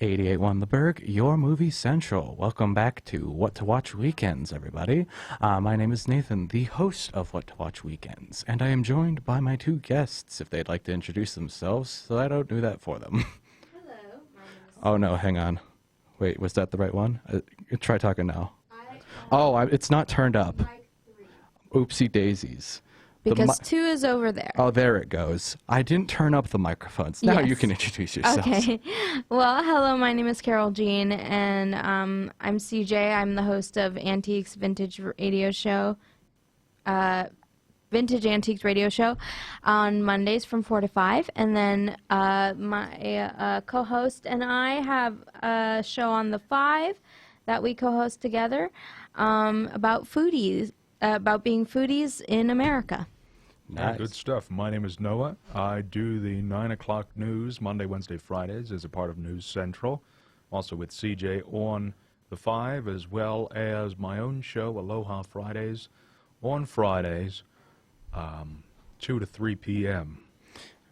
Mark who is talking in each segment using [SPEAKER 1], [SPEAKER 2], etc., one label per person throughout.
[SPEAKER 1] 88.1 The Burg, your movie central. Welcome back to What to Watch Weekends, everybody. My name is Nathan, the host of What to Watch Weekends, and I am joined by my two guests, if they'd like to introduce themselves, so I don't do that for them.
[SPEAKER 2] Hello, my name is...
[SPEAKER 1] Oh no, hang on. Wait, was that the right one? Try talking now. It's not turned up. Oopsie daisies.
[SPEAKER 2] Because 2 is over there.
[SPEAKER 1] Oh, there it goes. I didn't turn up the microphones. Now you can introduce yourselves.
[SPEAKER 2] Okay. Well, hello, my name is Carol Jean, and I'm CJ. I'm the host of Antiques Vintage Radio Show, Vintage Antiques Radio Show on Mondays from 4 to 5. And then my co-host and I have a show on the 5 that we co-host together about foodies, about being foodies in America.
[SPEAKER 1] Nice.
[SPEAKER 3] Good stuff. My name is Noah. I do the 9 o'clock news Monday, Wednesday, Fridays as a part of News Central. Also with CJ on the 5, as well as my own show, Aloha Fridays, on Fridays, 2 to 3 p.m.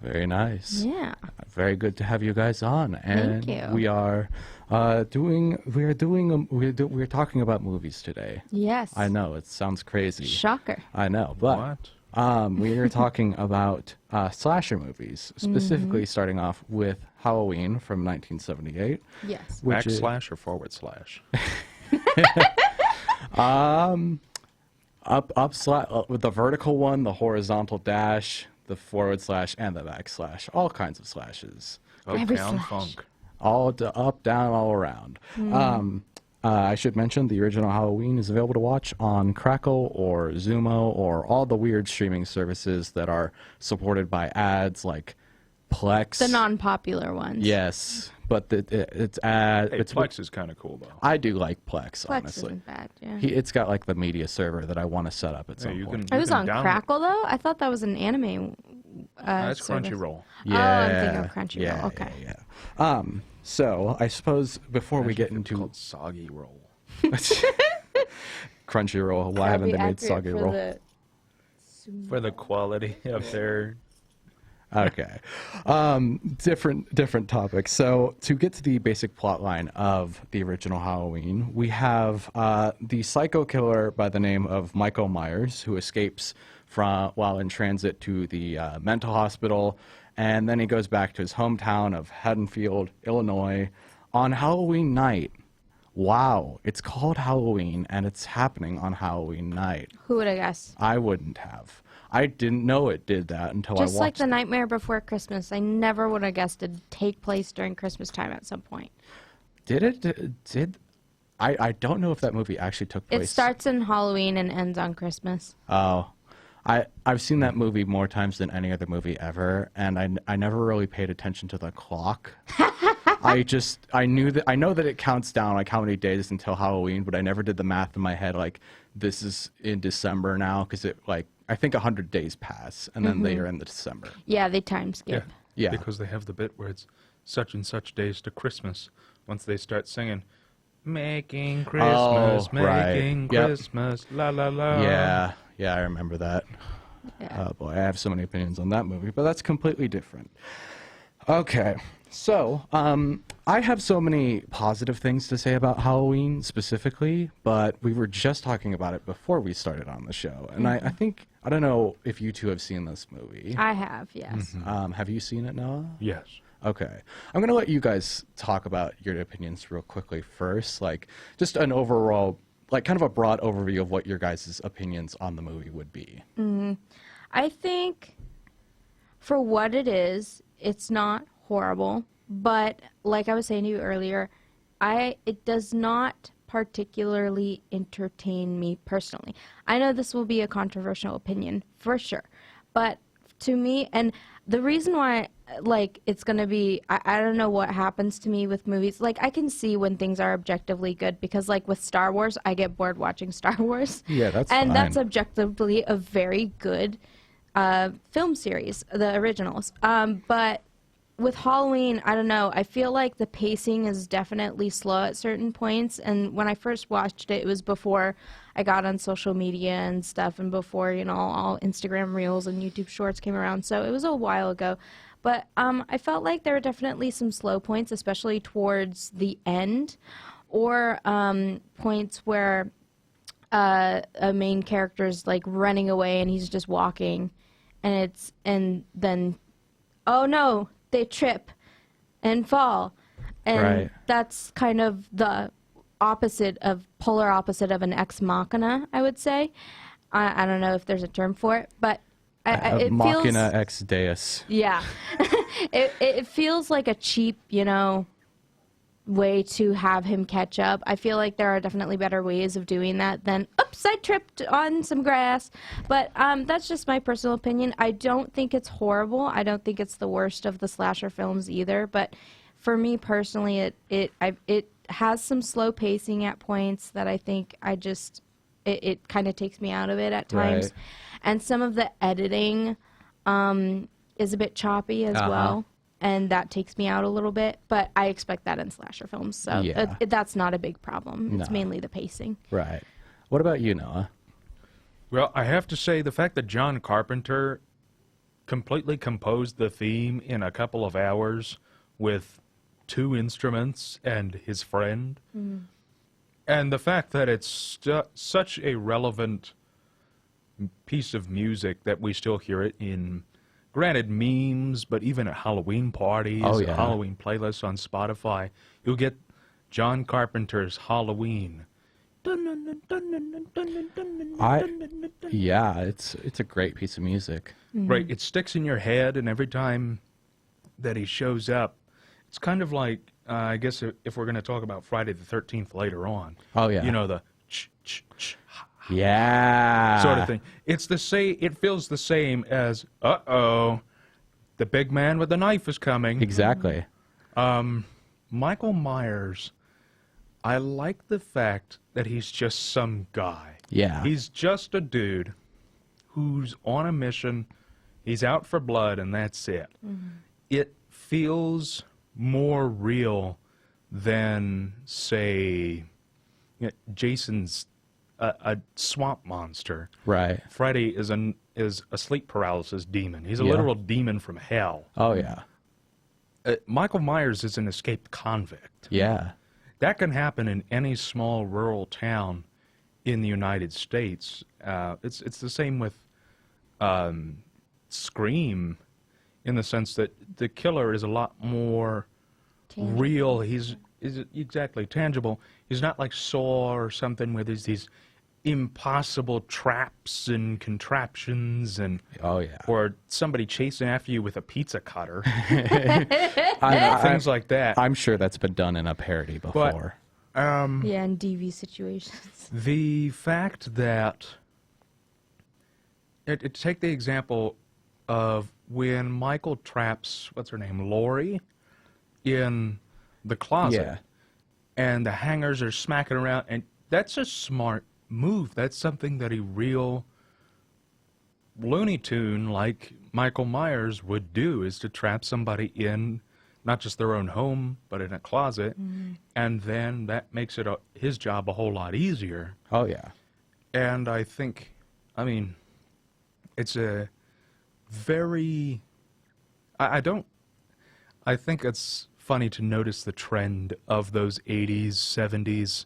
[SPEAKER 1] Very nice.
[SPEAKER 2] Yeah.
[SPEAKER 1] Very good to have you guys on. And
[SPEAKER 2] Thank you.
[SPEAKER 1] we are talking about movies today.
[SPEAKER 2] Yes.
[SPEAKER 1] I know, it sounds crazy.
[SPEAKER 2] Shocker.
[SPEAKER 1] I know, but
[SPEAKER 3] What?
[SPEAKER 1] we are talking about slasher movies, specifically starting off with Halloween from 1978.
[SPEAKER 2] Yes.
[SPEAKER 1] Which is,
[SPEAKER 3] Backslash or forward slash?
[SPEAKER 1] with the vertical one, the horizontal dash, the forward slash, and the backslash. All kinds of slashes.
[SPEAKER 2] Every
[SPEAKER 3] Uptown
[SPEAKER 2] slash.
[SPEAKER 3] Funk.
[SPEAKER 1] All up, down, all around. I should mention the original Halloween is available to watch on Crackle or Zumo or all the weird streaming services that are supported by ads like Plex.
[SPEAKER 2] The non-popular ones.
[SPEAKER 1] Yes, but
[SPEAKER 3] Hey,
[SPEAKER 1] it's
[SPEAKER 3] Plex is kind of cool, though.
[SPEAKER 1] I do like Plex,
[SPEAKER 2] Plex
[SPEAKER 1] honestly.
[SPEAKER 2] isn't bad, yeah.
[SPEAKER 1] It's got like the media server that I want to set up at some
[SPEAKER 3] you
[SPEAKER 1] point.
[SPEAKER 3] can-
[SPEAKER 2] It was on
[SPEAKER 3] download-
[SPEAKER 2] Crackle, though? I thought that was an anime
[SPEAKER 3] That's
[SPEAKER 2] service.
[SPEAKER 3] Crunchyroll.
[SPEAKER 2] Oh, I'm thinking of Crunchyroll.
[SPEAKER 1] Yeah,
[SPEAKER 2] Okay.
[SPEAKER 1] yeah. So I suppose before we get
[SPEAKER 3] It's
[SPEAKER 1] into
[SPEAKER 3] called Soggy Roll.
[SPEAKER 1] Crunchyroll, why haven't they made Soggy Roll?
[SPEAKER 3] For the quality of their...
[SPEAKER 1] Okay. Different topics. So to get to the basic plot line of the original Halloween, we have the psycho killer by the name of Michael Myers, who escapes while in transit to the mental hospital, and then he goes back to his hometown of Haddonfield, Illinois, on Halloween night. Wow, it's called Halloween, and it's happening on Halloween night.
[SPEAKER 2] Who would have guessed?
[SPEAKER 1] I wouldn't have. I didn't know it did that until I watched
[SPEAKER 2] Just like The
[SPEAKER 1] it.
[SPEAKER 2] Nightmare Before Christmas. I never would have guessed it'd take place during Christmas time at some point.
[SPEAKER 1] Did it? I don't know if that movie actually took place.
[SPEAKER 2] It starts in Halloween and ends on Christmas.
[SPEAKER 1] Oh. I've seen that movie more times than any other movie ever, and I never really paid attention to the clock. I know that it counts down like how many days until Halloween, but I never did the math in my head like this is in December now, because it like I think 100 days pass and then they are in the December.
[SPEAKER 2] Yeah, they time skip.
[SPEAKER 1] Yeah.
[SPEAKER 3] Because they have the bit where it's such and such days to Christmas. Once they start singing, making Christmas,
[SPEAKER 1] right.
[SPEAKER 3] making
[SPEAKER 1] Yep.
[SPEAKER 3] Christmas, la la la.
[SPEAKER 1] Yeah, I remember that.
[SPEAKER 2] Yeah.
[SPEAKER 1] Oh boy, I have so many opinions on that movie, but that's completely different. Okay, so I have so many positive things to say about Halloween specifically, but we were just talking about it before we started on the show, and I think, I don't know if you two have seen this movie.
[SPEAKER 2] I have, yes.
[SPEAKER 1] Have you seen it, Noah?
[SPEAKER 3] Yes.
[SPEAKER 1] Okay. I'm going to let you guys talk about your opinions real quickly first, like just an overall, like kind of a broad overview of what your guys' opinions on the movie would be.
[SPEAKER 2] I think for what it is, it's not horrible, but like I was saying to you earlier, it does not particularly entertain me personally. I know this will be a controversial opinion for sure, but to me, and the reason why like it's gonna be, I don't know what happens to me with movies. Like I can see when things are objectively good, because like with Star Wars, I get bored watching Star Wars.
[SPEAKER 1] Yeah, that's
[SPEAKER 2] and
[SPEAKER 1] fine.
[SPEAKER 2] that's objectively a very good film series, the originals. But with Halloween, I don't know. I feel like the pacing is definitely slow at certain points. And when I first watched it, it was before I got on social media and stuff, and before, you know, all Instagram Reels and YouTube Shorts came around. So it was a while ago. But I felt like there were definitely some slow points, especially towards the end, or points where a main character's like running away and he's just walking, and then, oh no, they trip and fall, and
[SPEAKER 1] Right.
[SPEAKER 2] that's kind of the polar opposite of an ex machina, I would say. I don't know if there's a term for it, but it
[SPEAKER 1] Machina
[SPEAKER 2] feels,
[SPEAKER 1] ex Deus.
[SPEAKER 2] yeah, it feels like a cheap, you know, way to have him catch up. I feel like there are definitely better ways of doing that than, oops, I tripped on some grass. But that's just my personal opinion. I don't think it's horrible. I don't think it's the worst of the slasher films either. But for me personally, it has some slow pacing at points that I think it kind of takes me out of it at times.
[SPEAKER 1] Right.
[SPEAKER 2] And some of the editing is a bit choppy as well. And that takes me out a little bit, but I expect that in slasher films, so
[SPEAKER 1] Yeah.
[SPEAKER 2] that's not a big problem. It's
[SPEAKER 1] No.
[SPEAKER 2] mainly the pacing.
[SPEAKER 1] Right. What about you, Noah?
[SPEAKER 3] Well, I have to say the fact that John Carpenter completely composed the theme in a couple of hours with 2 instruments and his friend, and the fact that it's such a relevant piece of music that we still hear it in, granted, memes, but even at Halloween parties,
[SPEAKER 1] Oh, yeah.
[SPEAKER 3] Halloween playlists on Spotify, you'll get John Carpenter's Halloween.
[SPEAKER 1] Yeah, it's a great piece of music.
[SPEAKER 3] Right, it sticks in your head, and every time that he shows up, it's kind of like, I guess if we're going to talk about Friday the 13th later on.
[SPEAKER 1] Oh, yeah.
[SPEAKER 3] You know, the ch-ch-ch
[SPEAKER 1] Yeah.
[SPEAKER 3] sort of thing. It's the same. It feels the same as, uh-oh, the big man with the knife is coming.
[SPEAKER 1] Exactly.
[SPEAKER 3] Michael Myers, I like the fact that he's just some guy.
[SPEAKER 1] Yeah.
[SPEAKER 3] He's just a dude who's on a mission. He's out for blood, and that's it. It feels more real than, say, Jason's a swamp monster.
[SPEAKER 1] Right.
[SPEAKER 3] Freddy is a sleep paralysis demon. He's a
[SPEAKER 1] Yeah.
[SPEAKER 3] literal demon from hell.
[SPEAKER 1] Oh, yeah.
[SPEAKER 3] Michael Myers is an escaped convict.
[SPEAKER 1] Yeah.
[SPEAKER 3] That can happen in any small rural town in the United States. It's the same with Scream, in the sense that the killer is a lot more real. He's exactly tangible. He's not like Saw or something where there's these impossible traps and contraptions and
[SPEAKER 1] Oh, yeah.
[SPEAKER 3] or somebody chasing after you with a pizza cutter.
[SPEAKER 1] I,
[SPEAKER 3] Things like that.
[SPEAKER 1] I'm sure that's been done in a parody before.
[SPEAKER 2] Yeah, in DV situations.
[SPEAKER 3] The fact that take the example of when Michael traps, what's her name, Lori, in the closet,
[SPEAKER 1] Yeah.
[SPEAKER 3] and the hangers are smacking around, and that's a smart move. That's something that a real Looney Tune like Michael Myers would do, is to trap somebody in not just their own home, but in a closet, and then that makes it his job a whole lot easier.
[SPEAKER 1] Oh, yeah.
[SPEAKER 3] And I think, I mean, it's a very, I think it's funny to notice the trend of those 80s, 70s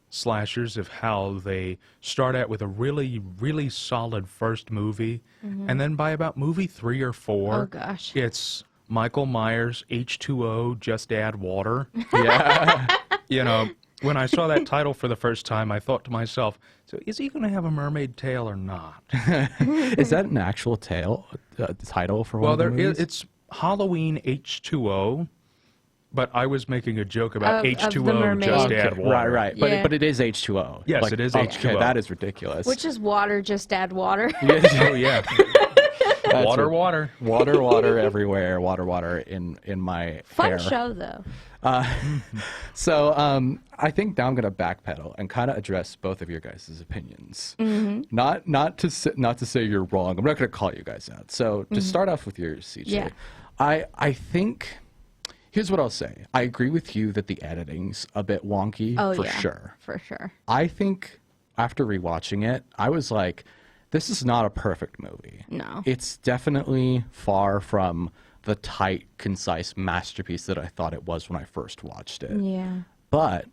[SPEAKER 3] slashers, of how they start out with a really, really solid first movie, and then by about movie 3 or 4,
[SPEAKER 2] Oh, gosh.
[SPEAKER 3] it's Michael Myers, H2O, just add water.
[SPEAKER 1] Yeah.
[SPEAKER 3] You know, when I saw that title for the first time, I thought to myself, so is he going to have a mermaid tail or not?
[SPEAKER 1] Is that an actual title for one
[SPEAKER 3] Well,
[SPEAKER 1] of the
[SPEAKER 3] there
[SPEAKER 1] movies?
[SPEAKER 3] is, it's Halloween H2O, but I was making a joke about
[SPEAKER 2] Of the
[SPEAKER 3] H2O,
[SPEAKER 2] mermaid.
[SPEAKER 3] just
[SPEAKER 2] Okay,
[SPEAKER 3] add water.
[SPEAKER 1] Right, right.
[SPEAKER 2] Yeah.
[SPEAKER 1] But it is H2O.
[SPEAKER 3] Yes, it is
[SPEAKER 1] okay,
[SPEAKER 3] H2O.
[SPEAKER 1] that is ridiculous.
[SPEAKER 2] Which is water, just add water.
[SPEAKER 3] Oh, yeah.
[SPEAKER 1] That's
[SPEAKER 3] Water,
[SPEAKER 1] a-
[SPEAKER 3] water.
[SPEAKER 1] Water, water everywhere. Water in my
[SPEAKER 2] Fun
[SPEAKER 1] hair.
[SPEAKER 2] show, though.
[SPEAKER 1] So I think now I'm going to backpedal and kind of address both of your guys' opinions. Not to say you're wrong. I'm not going to call you guys out. So to start off with yours, CJ.
[SPEAKER 2] Yeah.
[SPEAKER 1] I think here's what I'll say. I agree with you that the editing's a bit wonky
[SPEAKER 2] Oh,
[SPEAKER 1] for
[SPEAKER 2] yeah.
[SPEAKER 1] sure.
[SPEAKER 2] For sure.
[SPEAKER 1] I think after rewatching it, I was like, this is not a perfect movie.
[SPEAKER 2] No.
[SPEAKER 1] It's definitely far from the tight, concise masterpiece that I thought it was when I first watched it.
[SPEAKER 2] Yeah.
[SPEAKER 1] But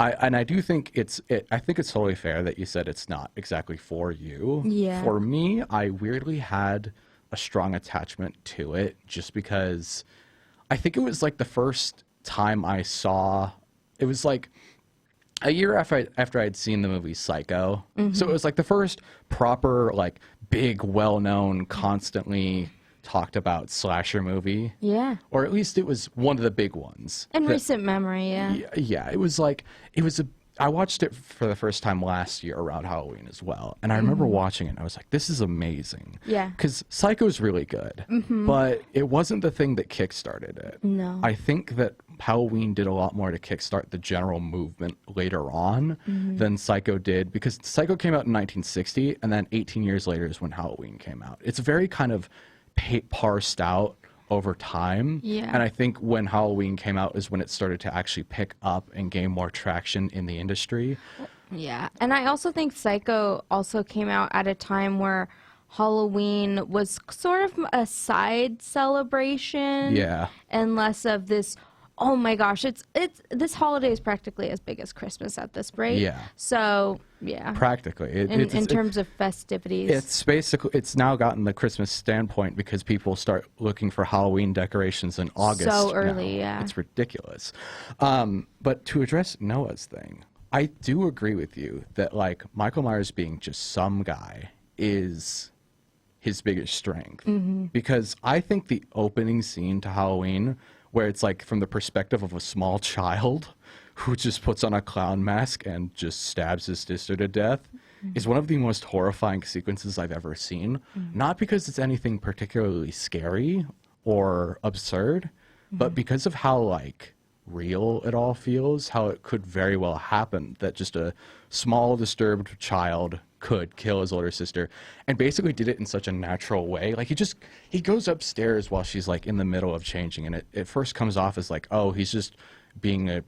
[SPEAKER 1] I do think I think it's totally fair that you said it's not exactly for you.
[SPEAKER 2] Yeah.
[SPEAKER 1] For me, I weirdly had a strong attachment to it just because I think it was like the first time I saw it was like a year after I'd seen the movie Psycho. So it was like the first proper like big well-known constantly talked about slasher movie.
[SPEAKER 2] Yeah.
[SPEAKER 1] Or at least it was one of the big ones.
[SPEAKER 2] In
[SPEAKER 1] that-
[SPEAKER 2] recent memory, yeah.
[SPEAKER 1] yeah, it was like I watched it for the first time last year around Halloween as well, and I remember watching it and I was like, this is amazing.
[SPEAKER 2] Yeah.
[SPEAKER 1] Because Psycho's really good, but it wasn't the thing that kickstarted it.
[SPEAKER 2] No.
[SPEAKER 1] I think that Halloween did a lot more to kickstart the general movement later on than Psycho did, because Psycho came out in 1960, and then 18 years later is when Halloween came out. It's very kind of parsed out over time.
[SPEAKER 2] Yeah.
[SPEAKER 1] And I think when Halloween came out is when it started to actually pick up and gain more traction in the industry.
[SPEAKER 2] Yeah. And I also think Psycho also came out at a time where Halloween was sort of a side celebration.
[SPEAKER 1] Yeah.
[SPEAKER 2] And less of this, oh my gosh, it's this holiday is practically as big as Christmas at this rate.
[SPEAKER 1] Yeah.
[SPEAKER 2] So, yeah.
[SPEAKER 1] Practically.
[SPEAKER 2] In terms of festivities.
[SPEAKER 1] It's basically, it's now gotten the Christmas standpoint because people start looking for Halloween decorations in August.
[SPEAKER 2] So early,
[SPEAKER 1] now.
[SPEAKER 2] yeah.
[SPEAKER 1] It's ridiculous. But to address Noah's thing, I do agree with you that like Michael Myers being just some guy is his biggest strength. Because I think the opening scene to Halloween, where it's like from the perspective of a small child who just puts on a clown mask and just stabs his sister to death, is one of the most horrifying sequences I've ever seen. Not because it's anything particularly scary or absurd, but because of how like real it all feels, how it could very well happen that just a small disturbed child could kill his older sister, and basically did it in such a natural way. Like he goes upstairs while she's like in the middle of changing, and it first comes off as like, oh, he's just being a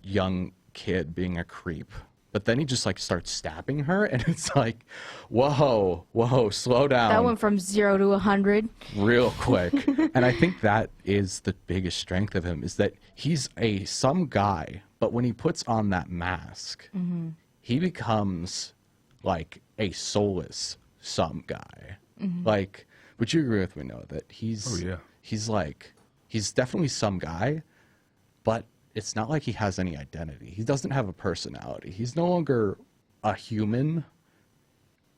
[SPEAKER 1] young kid being a creep. But then he just like starts stabbing her, and it's like, whoa, slow down.
[SPEAKER 2] that went from 0 to 100.
[SPEAKER 1] Real quick. And I think that is the biggest strength of him, is that he's some guy, but when he puts on that mask, he becomes like a soulless some guy. Like, would you agree with me, Noah, that he's he's definitely some guy, but it's not like he has any identity. He doesn't have a personality. He's no longer a human,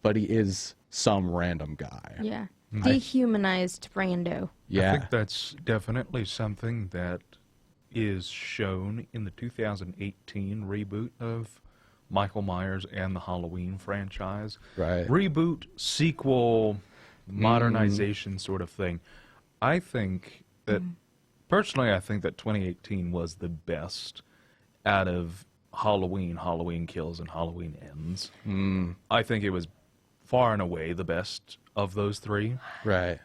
[SPEAKER 1] but he is some random guy.
[SPEAKER 2] Yeah. Dehumanized Brando.
[SPEAKER 1] Yeah.
[SPEAKER 3] I think that's definitely something that is shown in the 2018 reboot of Michael Myers and the Halloween franchise.
[SPEAKER 1] Right.
[SPEAKER 3] Reboot, sequel, modernization sort of thing. I think that, personally, I think that 2018 was the best out of Halloween, Halloween Kills, and Halloween Ends. I think it was far and away the best of those three.
[SPEAKER 1] Right.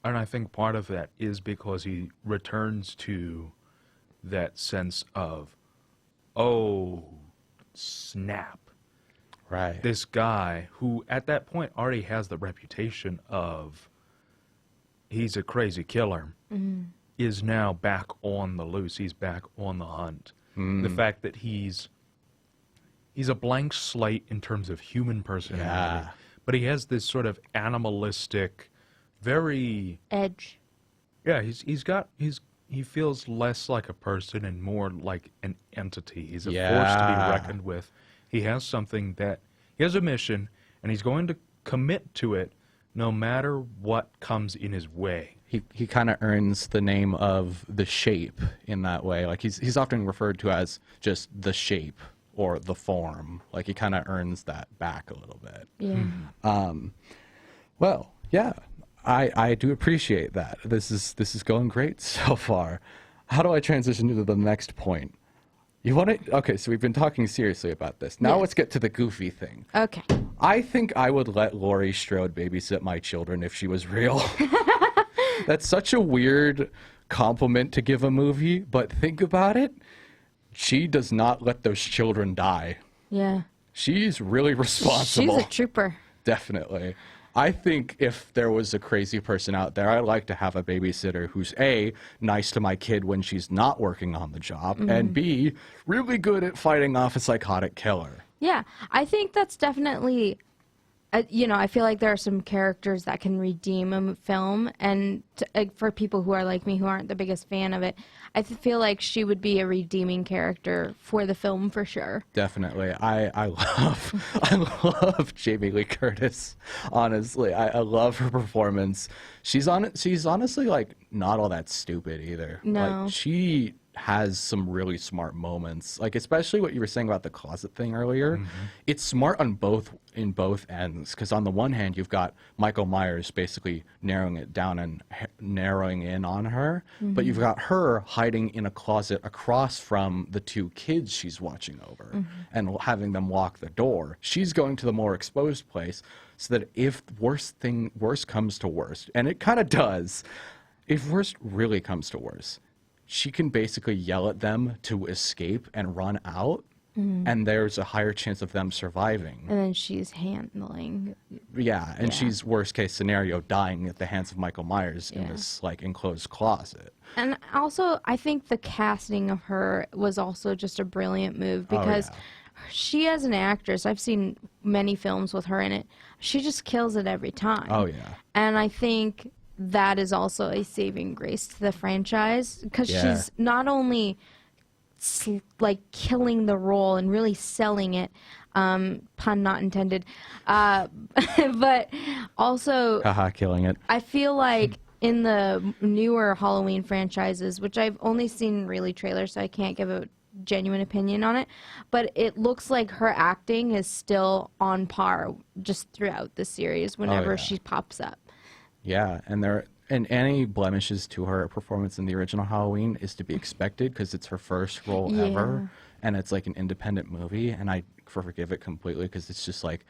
[SPEAKER 3] And I think part of that is because he returns to that sense of, oh, snap.
[SPEAKER 1] Right.
[SPEAKER 3] This guy who at that point already has the reputation of he's a crazy killer is now back on the loose. He's back on the hunt. The fact that he's a blank slate in terms of human personality,
[SPEAKER 1] Yeah.
[SPEAKER 3] but he has this sort of animalistic, very
[SPEAKER 2] Edge.
[SPEAKER 3] yeah. He feels less like a person and more like an entity. He's a force to be
[SPEAKER 1] Yeah.
[SPEAKER 3] reckoned with. He has something that he has a mission, and he's going to commit to it no matter what comes in his way.
[SPEAKER 1] He kind of earns the name of the Shape in that way. Like he's often referred to as just the Shape or the Form. Like he kind of earns that back a little bit.
[SPEAKER 2] Yeah.
[SPEAKER 1] Well, yeah, I do appreciate that. This is going great so far. How do I transition to the next point? You want to? Okay, so we've been talking seriously about this. Now
[SPEAKER 2] Yes.
[SPEAKER 1] let's get to the goofy thing.
[SPEAKER 2] Okay.
[SPEAKER 1] I think I would let Laurie Strode babysit my children if she was real. That's such a weird compliment to give a movie, but think about it. She does not let those children die.
[SPEAKER 2] Yeah.
[SPEAKER 1] She's really responsible.
[SPEAKER 2] She's a trooper.
[SPEAKER 1] Definitely. I think if there was a crazy person out there, I'd like to have a babysitter who's A, nice to my kid when she's not working on the job, and B, really good at fighting off a psychotic killer.
[SPEAKER 2] Yeah, I think that's definitely, I feel like there are some characters that can redeem a film, and for people who are like me who aren't the biggest fan of it, I feel like she would be a redeeming character for the film for sure.
[SPEAKER 1] Definitely. I love Jamie Lee Curtis. Honestly, I love her performance. She's honestly like not all that stupid either.
[SPEAKER 2] No.
[SPEAKER 1] Like she has some really smart moments. Like especially what you were saying about the closet thing earlier. It's smart in both ends, because on the one hand you've got Michael Myers basically narrowing it down and narrowing in on her, but you've got her hiding in a closet across from the two kids she's watching over and having them lock the door. She's going to the more exposed place so that if worst comes to worst, and it kind of does, if worst really comes to worst, she can basically yell at them to escape and run out, and there's a higher chance of them surviving.
[SPEAKER 2] And then she's handling.
[SPEAKER 1] Yeah, and
[SPEAKER 2] Yeah.
[SPEAKER 1] she's worst case scenario dying at the hands of Michael Myers in
[SPEAKER 2] Yeah.
[SPEAKER 1] this like enclosed closet.
[SPEAKER 2] And also, I think the casting of her was also just a brilliant move because she, as an actress, I've seen many films with her in it. She just kills it every time.
[SPEAKER 1] Oh yeah.
[SPEAKER 2] And I think that is also a saving grace to the franchise because
[SPEAKER 1] Yeah.
[SPEAKER 2] she's not only like killing the role and really selling it, pun not intended, but also
[SPEAKER 1] Haha, killing it.
[SPEAKER 2] I feel like in the newer Halloween franchises, which I've only seen really trailers, so I can't give a genuine opinion on it, but it looks like her acting is still on par just throughout the series whenever
[SPEAKER 1] yeah.
[SPEAKER 2] she pops up.
[SPEAKER 1] Yeah, and any blemishes to her performance in the original Halloween is to be expected because it's her first role
[SPEAKER 2] Yeah.
[SPEAKER 1] ever, and it's like an independent movie, and I forgive it completely because it's just like,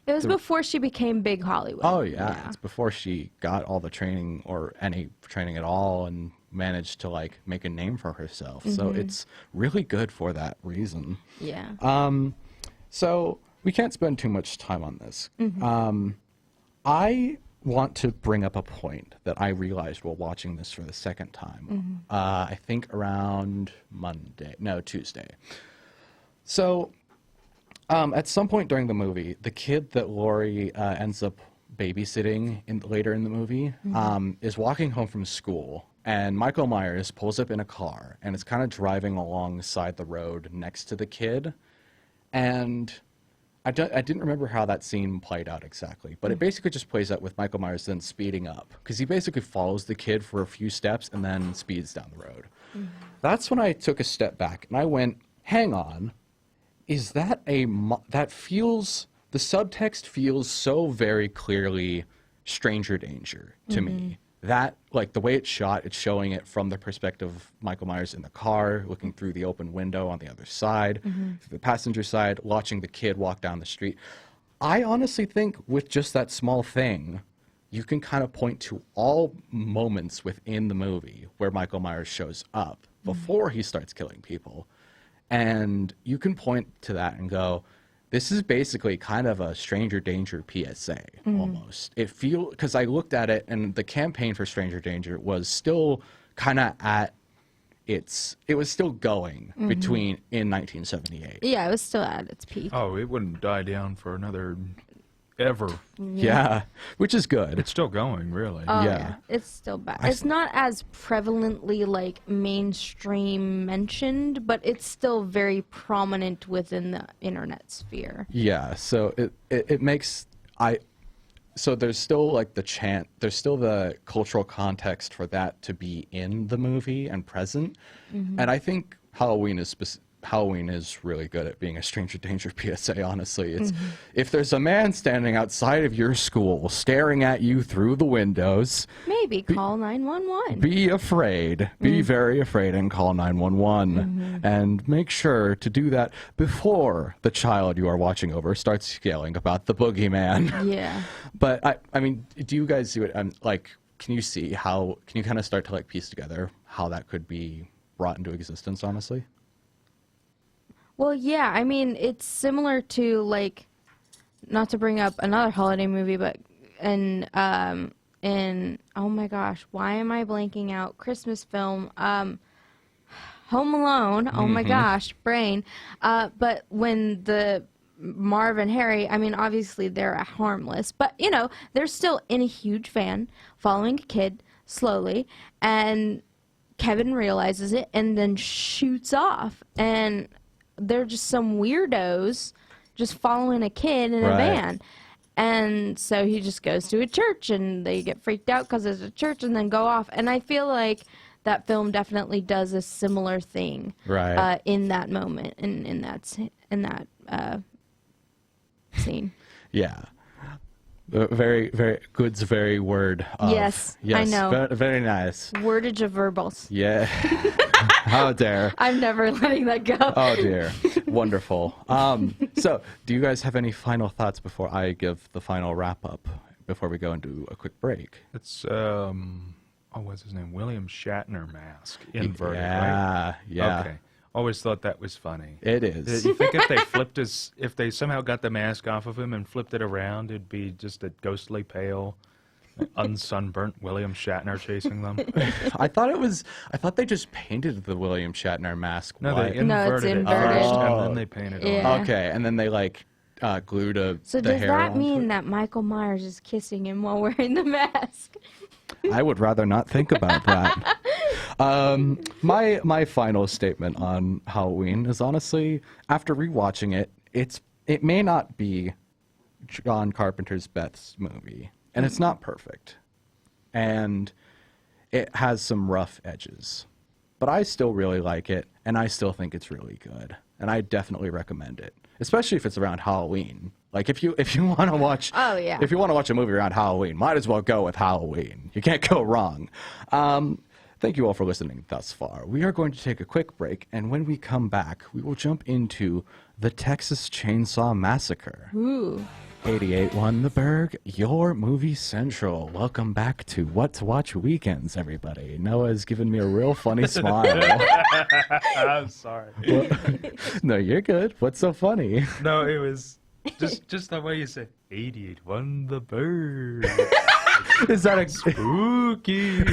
[SPEAKER 2] It was before she became big Hollywood.
[SPEAKER 1] oh yeah, it's before she got all the training or any training at all and managed to like make a name for herself. So it's really good for that reason.
[SPEAKER 2] Yeah.
[SPEAKER 1] So we can't spend too much time on this. I want to bring up a point that I realized while watching this for the second time. I think around Tuesday. So at some point during the movie, the kid that Laurie ends up babysitting later in the movie is walking home from school, and Michael Myers pulls up in a car and is kind of driving alongside the road next to the kid. And I didn't remember how that scene played out exactly, but it basically just plays out with Michael Myers then speeding up, because he basically follows the kid for a few steps and then speeds down the road. That's when I took a step back and I went, hang on, is that that feels, the subtext feels so very clearly stranger danger to me. That, like, the way it's shot, it's showing it from the perspective of Michael Myers in the car, looking through the open window on the other side, through the passenger side, watching the kid walk down the street. I honestly think with just that small thing, you can kind of point to all moments within the movie where Michael Myers shows up before he starts killing people. And you can point to that and go, this is basically kind of a stranger danger PSA almost. It because I looked at it and the campaign for stranger danger was still kind of it was still going in 1978.
[SPEAKER 2] Yeah, it was still at its peak.
[SPEAKER 3] Oh, it wouldn't die down for another ever.
[SPEAKER 1] Yeah, which is good.
[SPEAKER 3] It's still going, really.
[SPEAKER 2] Oh,
[SPEAKER 1] yeah.
[SPEAKER 2] It's still bad. It's not as prevalently like mainstream mentioned, but it's still very prominent within the internet sphere.
[SPEAKER 1] Yeah, so it makes so there's still like there's still the cultural context for that to be in the movie and present. And I think Halloween is Halloween is really good at being a stranger danger PSA, honestly. It's if there's a man standing outside of your school staring at you through the windows,
[SPEAKER 2] Maybe call 911.
[SPEAKER 1] be afraid. Be very afraid and call 911. And make sure to do that before the child you are watching over starts yelling about the boogeyman.
[SPEAKER 2] Yeah.
[SPEAKER 1] But I mean, do you guys see what like? Can you see how? Can you kind of start to like piece together how that could be brought into existence? Honestly.
[SPEAKER 2] Well, yeah, I mean, it's similar to, like, not to bring up another holiday movie, but in oh my gosh, why am I blanking out? Christmas film, Home Alone, oh my gosh, brain. But when the Marv and Harry, I mean, obviously they're harmless, but, you know, they're still in a huge van following a kid slowly, and Kevin realizes it and then shoots off, and they're just some weirdos just following a kid in a
[SPEAKER 1] Right.
[SPEAKER 2] van. And so he just goes to a church, and they get freaked out because there's a church, and then go off. And I feel like that film definitely does a similar thing,
[SPEAKER 1] Right.
[SPEAKER 2] in that moment, in that scene.
[SPEAKER 1] Yeah. Very, very good's very word. Of,
[SPEAKER 2] Yes, I know.
[SPEAKER 1] Very nice.
[SPEAKER 2] Wordage of verbals.
[SPEAKER 1] Yeah. How dare.
[SPEAKER 2] I'm never letting that go.
[SPEAKER 1] Oh dear. Wonderful. So, do you guys have any final thoughts before I give the final wrap up? Before we go into a quick break?
[SPEAKER 3] It's what's his name? William Shatner mask inverted, right?
[SPEAKER 1] Yeah. Yeah.
[SPEAKER 3] Okay. Always thought that was funny.
[SPEAKER 1] It is.
[SPEAKER 3] You think if they flipped if they somehow got the mask off of him and flipped it around, it'd be just a ghostly pale, unsunburnt William Shatner chasing them?
[SPEAKER 1] I thought they just painted the William Shatner mask
[SPEAKER 3] No,
[SPEAKER 1] white.
[SPEAKER 3] they inverted,
[SPEAKER 2] No, it's
[SPEAKER 3] it
[SPEAKER 2] inverted.
[SPEAKER 3] first,
[SPEAKER 1] Oh.
[SPEAKER 3] and then they painted it
[SPEAKER 2] Yeah.
[SPEAKER 3] on.
[SPEAKER 1] Okay, and then they like glued
[SPEAKER 2] So
[SPEAKER 1] the
[SPEAKER 2] does
[SPEAKER 1] hair
[SPEAKER 2] that
[SPEAKER 1] onto
[SPEAKER 2] mean
[SPEAKER 1] it?
[SPEAKER 2] that Michael Myers is kissing him while wearing the mask?
[SPEAKER 1] I would rather not think about that. My final statement on Halloween is honestly, after rewatching it, it may not be John Carpenter's best movie, and it's not perfect, and it has some rough edges, but I still really like it, and I still think it's really good, and I definitely recommend it, especially if it's around Halloween. Like if you want to watch,
[SPEAKER 2] Oh, yeah.
[SPEAKER 1] if you want to watch a movie around Halloween, might as well go with Halloween. You can't go wrong. Thank you all for listening thus far. We are going to take a quick break, and when we come back, we will jump into the Texas Chainsaw Massacre.
[SPEAKER 2] Ooh.
[SPEAKER 1] 88.1 The Burg, your movie central. Welcome back to What to Watch Weekends, everybody. Noah's given me a real funny smile.
[SPEAKER 3] I'm sorry.
[SPEAKER 1] No, you're good. What's so funny?
[SPEAKER 3] No, it was just the way you said 88.1 The Bird.
[SPEAKER 1] Is that a...
[SPEAKER 3] Spooky.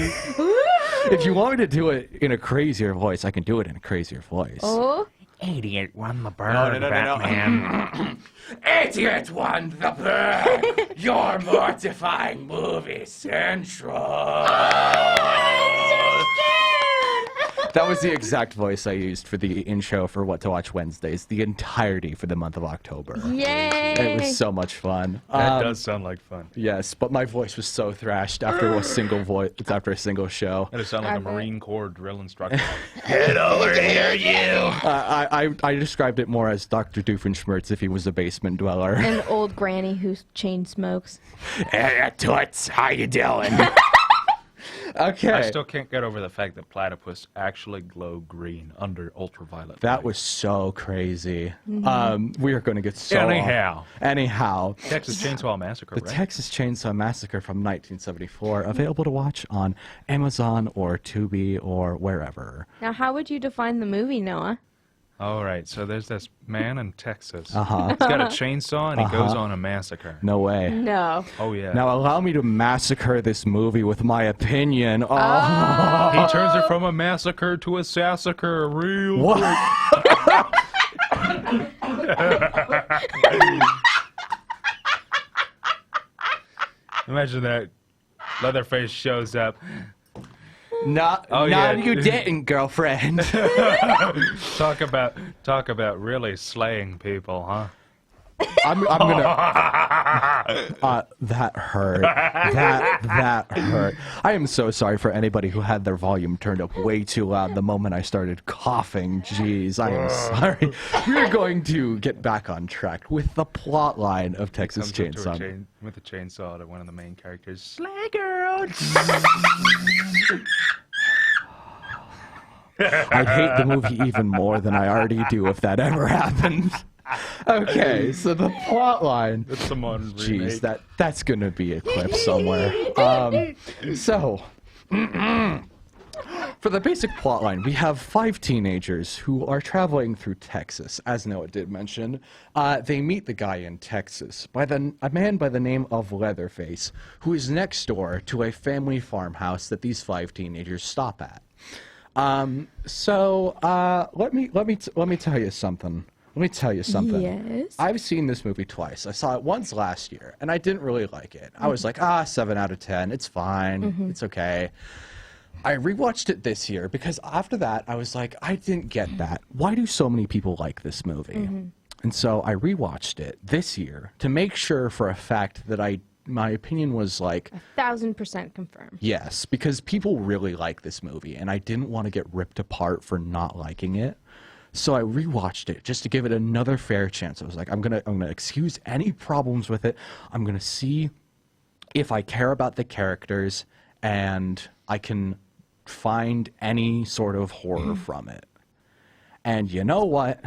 [SPEAKER 1] If you want me to do it in a crazier voice, I can do it in a crazier voice.
[SPEAKER 2] Oh.
[SPEAKER 3] 88.1 The Bird,
[SPEAKER 1] no.
[SPEAKER 3] Batman.
[SPEAKER 1] 88.1 The Burg, your mortifying movie central. That was the exact voice I used for the intro for What to Watch Wednesdays, the entirety for the month of October.
[SPEAKER 2] Yay!
[SPEAKER 1] It was so much fun.
[SPEAKER 3] That does sound like fun.
[SPEAKER 1] Yes, but my voice was so thrashed after a single show.
[SPEAKER 3] That sound like
[SPEAKER 2] I
[SPEAKER 3] a
[SPEAKER 2] bet.
[SPEAKER 3] Marine Corps drill instructor.
[SPEAKER 1] Get over here, you! I described it more as Dr. Doofenshmirtz if he was a basement dweller.
[SPEAKER 2] An old granny who chain smokes.
[SPEAKER 1] Hey, Toots, how you doing? Okay.
[SPEAKER 3] I still can't get over the fact that platypus actually glow green under ultraviolet
[SPEAKER 1] That
[SPEAKER 3] light.
[SPEAKER 1] was so crazy. We are going to get so off. Anyhow,
[SPEAKER 3] Texas Chainsaw Massacre,
[SPEAKER 1] the
[SPEAKER 3] right?
[SPEAKER 1] Texas Chainsaw Massacre from 1974, available to watch on Amazon or Tubi or wherever.
[SPEAKER 2] Now, how would you define the movie, Noah?
[SPEAKER 3] All right, so there's this man in Texas.
[SPEAKER 1] Uh-huh.
[SPEAKER 3] He's got a chainsaw and he goes on a massacre.
[SPEAKER 1] No way.
[SPEAKER 2] No.
[SPEAKER 3] Oh, yeah.
[SPEAKER 1] Now allow me to massacre this movie with my opinion. Oh,
[SPEAKER 3] He turns it from a massacre to a sassacre real
[SPEAKER 1] what?
[SPEAKER 3] Imagine that. Leatherface shows up.
[SPEAKER 1] No,
[SPEAKER 3] Oh,
[SPEAKER 1] no,
[SPEAKER 3] yeah.
[SPEAKER 1] you didn't, girlfriend.
[SPEAKER 3] Talk about really slaying people, huh?
[SPEAKER 1] I'm gonna. That hurt. That hurt. I am so sorry for anybody who had their volume turned up way too loud the moment I started coughing. Jeez, I am sorry. We're going to get back on track with the plot line of Texas
[SPEAKER 3] Comes up to
[SPEAKER 1] Chainsaw.
[SPEAKER 3] with a chainsaw to one of the main characters. Slay girl.
[SPEAKER 1] I'd hate the movie even more than I already do if that ever happened. Okay, so the plot line.
[SPEAKER 3] It's a modern remake.
[SPEAKER 1] Jeez, that's gonna be a clip somewhere. So, for the basic plot line, we have 5 teenagers who are traveling through Texas, as Noah did mention. They meet the guy in Texas, a man by the name of Leatherface, who is next door to a family farmhouse that these 5 teenagers stop at. Let me tell you something.
[SPEAKER 2] Yes.
[SPEAKER 1] I've seen this movie twice. I saw it once last year, and I didn't really like it. I was like, 7 out of 10. It's fine. It's okay. I rewatched it this year because after that, I was like, I didn't get that. Why do so many people like this movie? And so I rewatched it this year to make sure for a fact that my opinion was like
[SPEAKER 2] 1,000% confirmed.
[SPEAKER 1] yes, because people really like this movie, and I didn't want to get ripped apart for not liking it. So I rewatched it just to give it another fair chance. I was like, I'm gonna excuse any problems with it. I'm gonna see if I care about the characters and I can find any sort of horror from it. And you know what?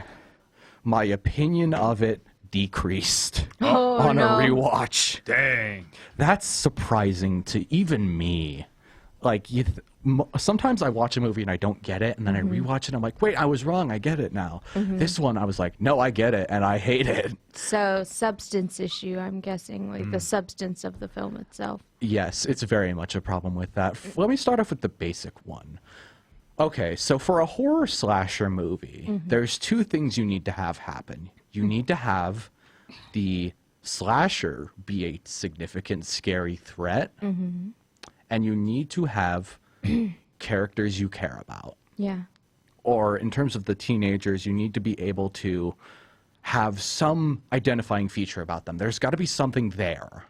[SPEAKER 1] My opinion of it decreased on a rewatch.
[SPEAKER 3] Dang.
[SPEAKER 1] That's surprising to even me. Like, sometimes I watch a movie and I don't get it, and then I rewatch it and I'm like, wait, I was wrong, I get it now. This one, I was like, no, I get it, and I hate it.
[SPEAKER 2] So, substance issue, I'm guessing, like the substance of the film itself.
[SPEAKER 1] Yes, it's very much a problem with that. Let me start off with the basic one. Okay, so for a horror slasher movie, there's 2 things you need to have happen. You need to have the slasher be a significant, scary threat, and you need to have characters you care about.
[SPEAKER 2] Yeah.
[SPEAKER 1] Or in terms of the teenagers, you need to be able to have some identifying feature about them. There's got to be something there.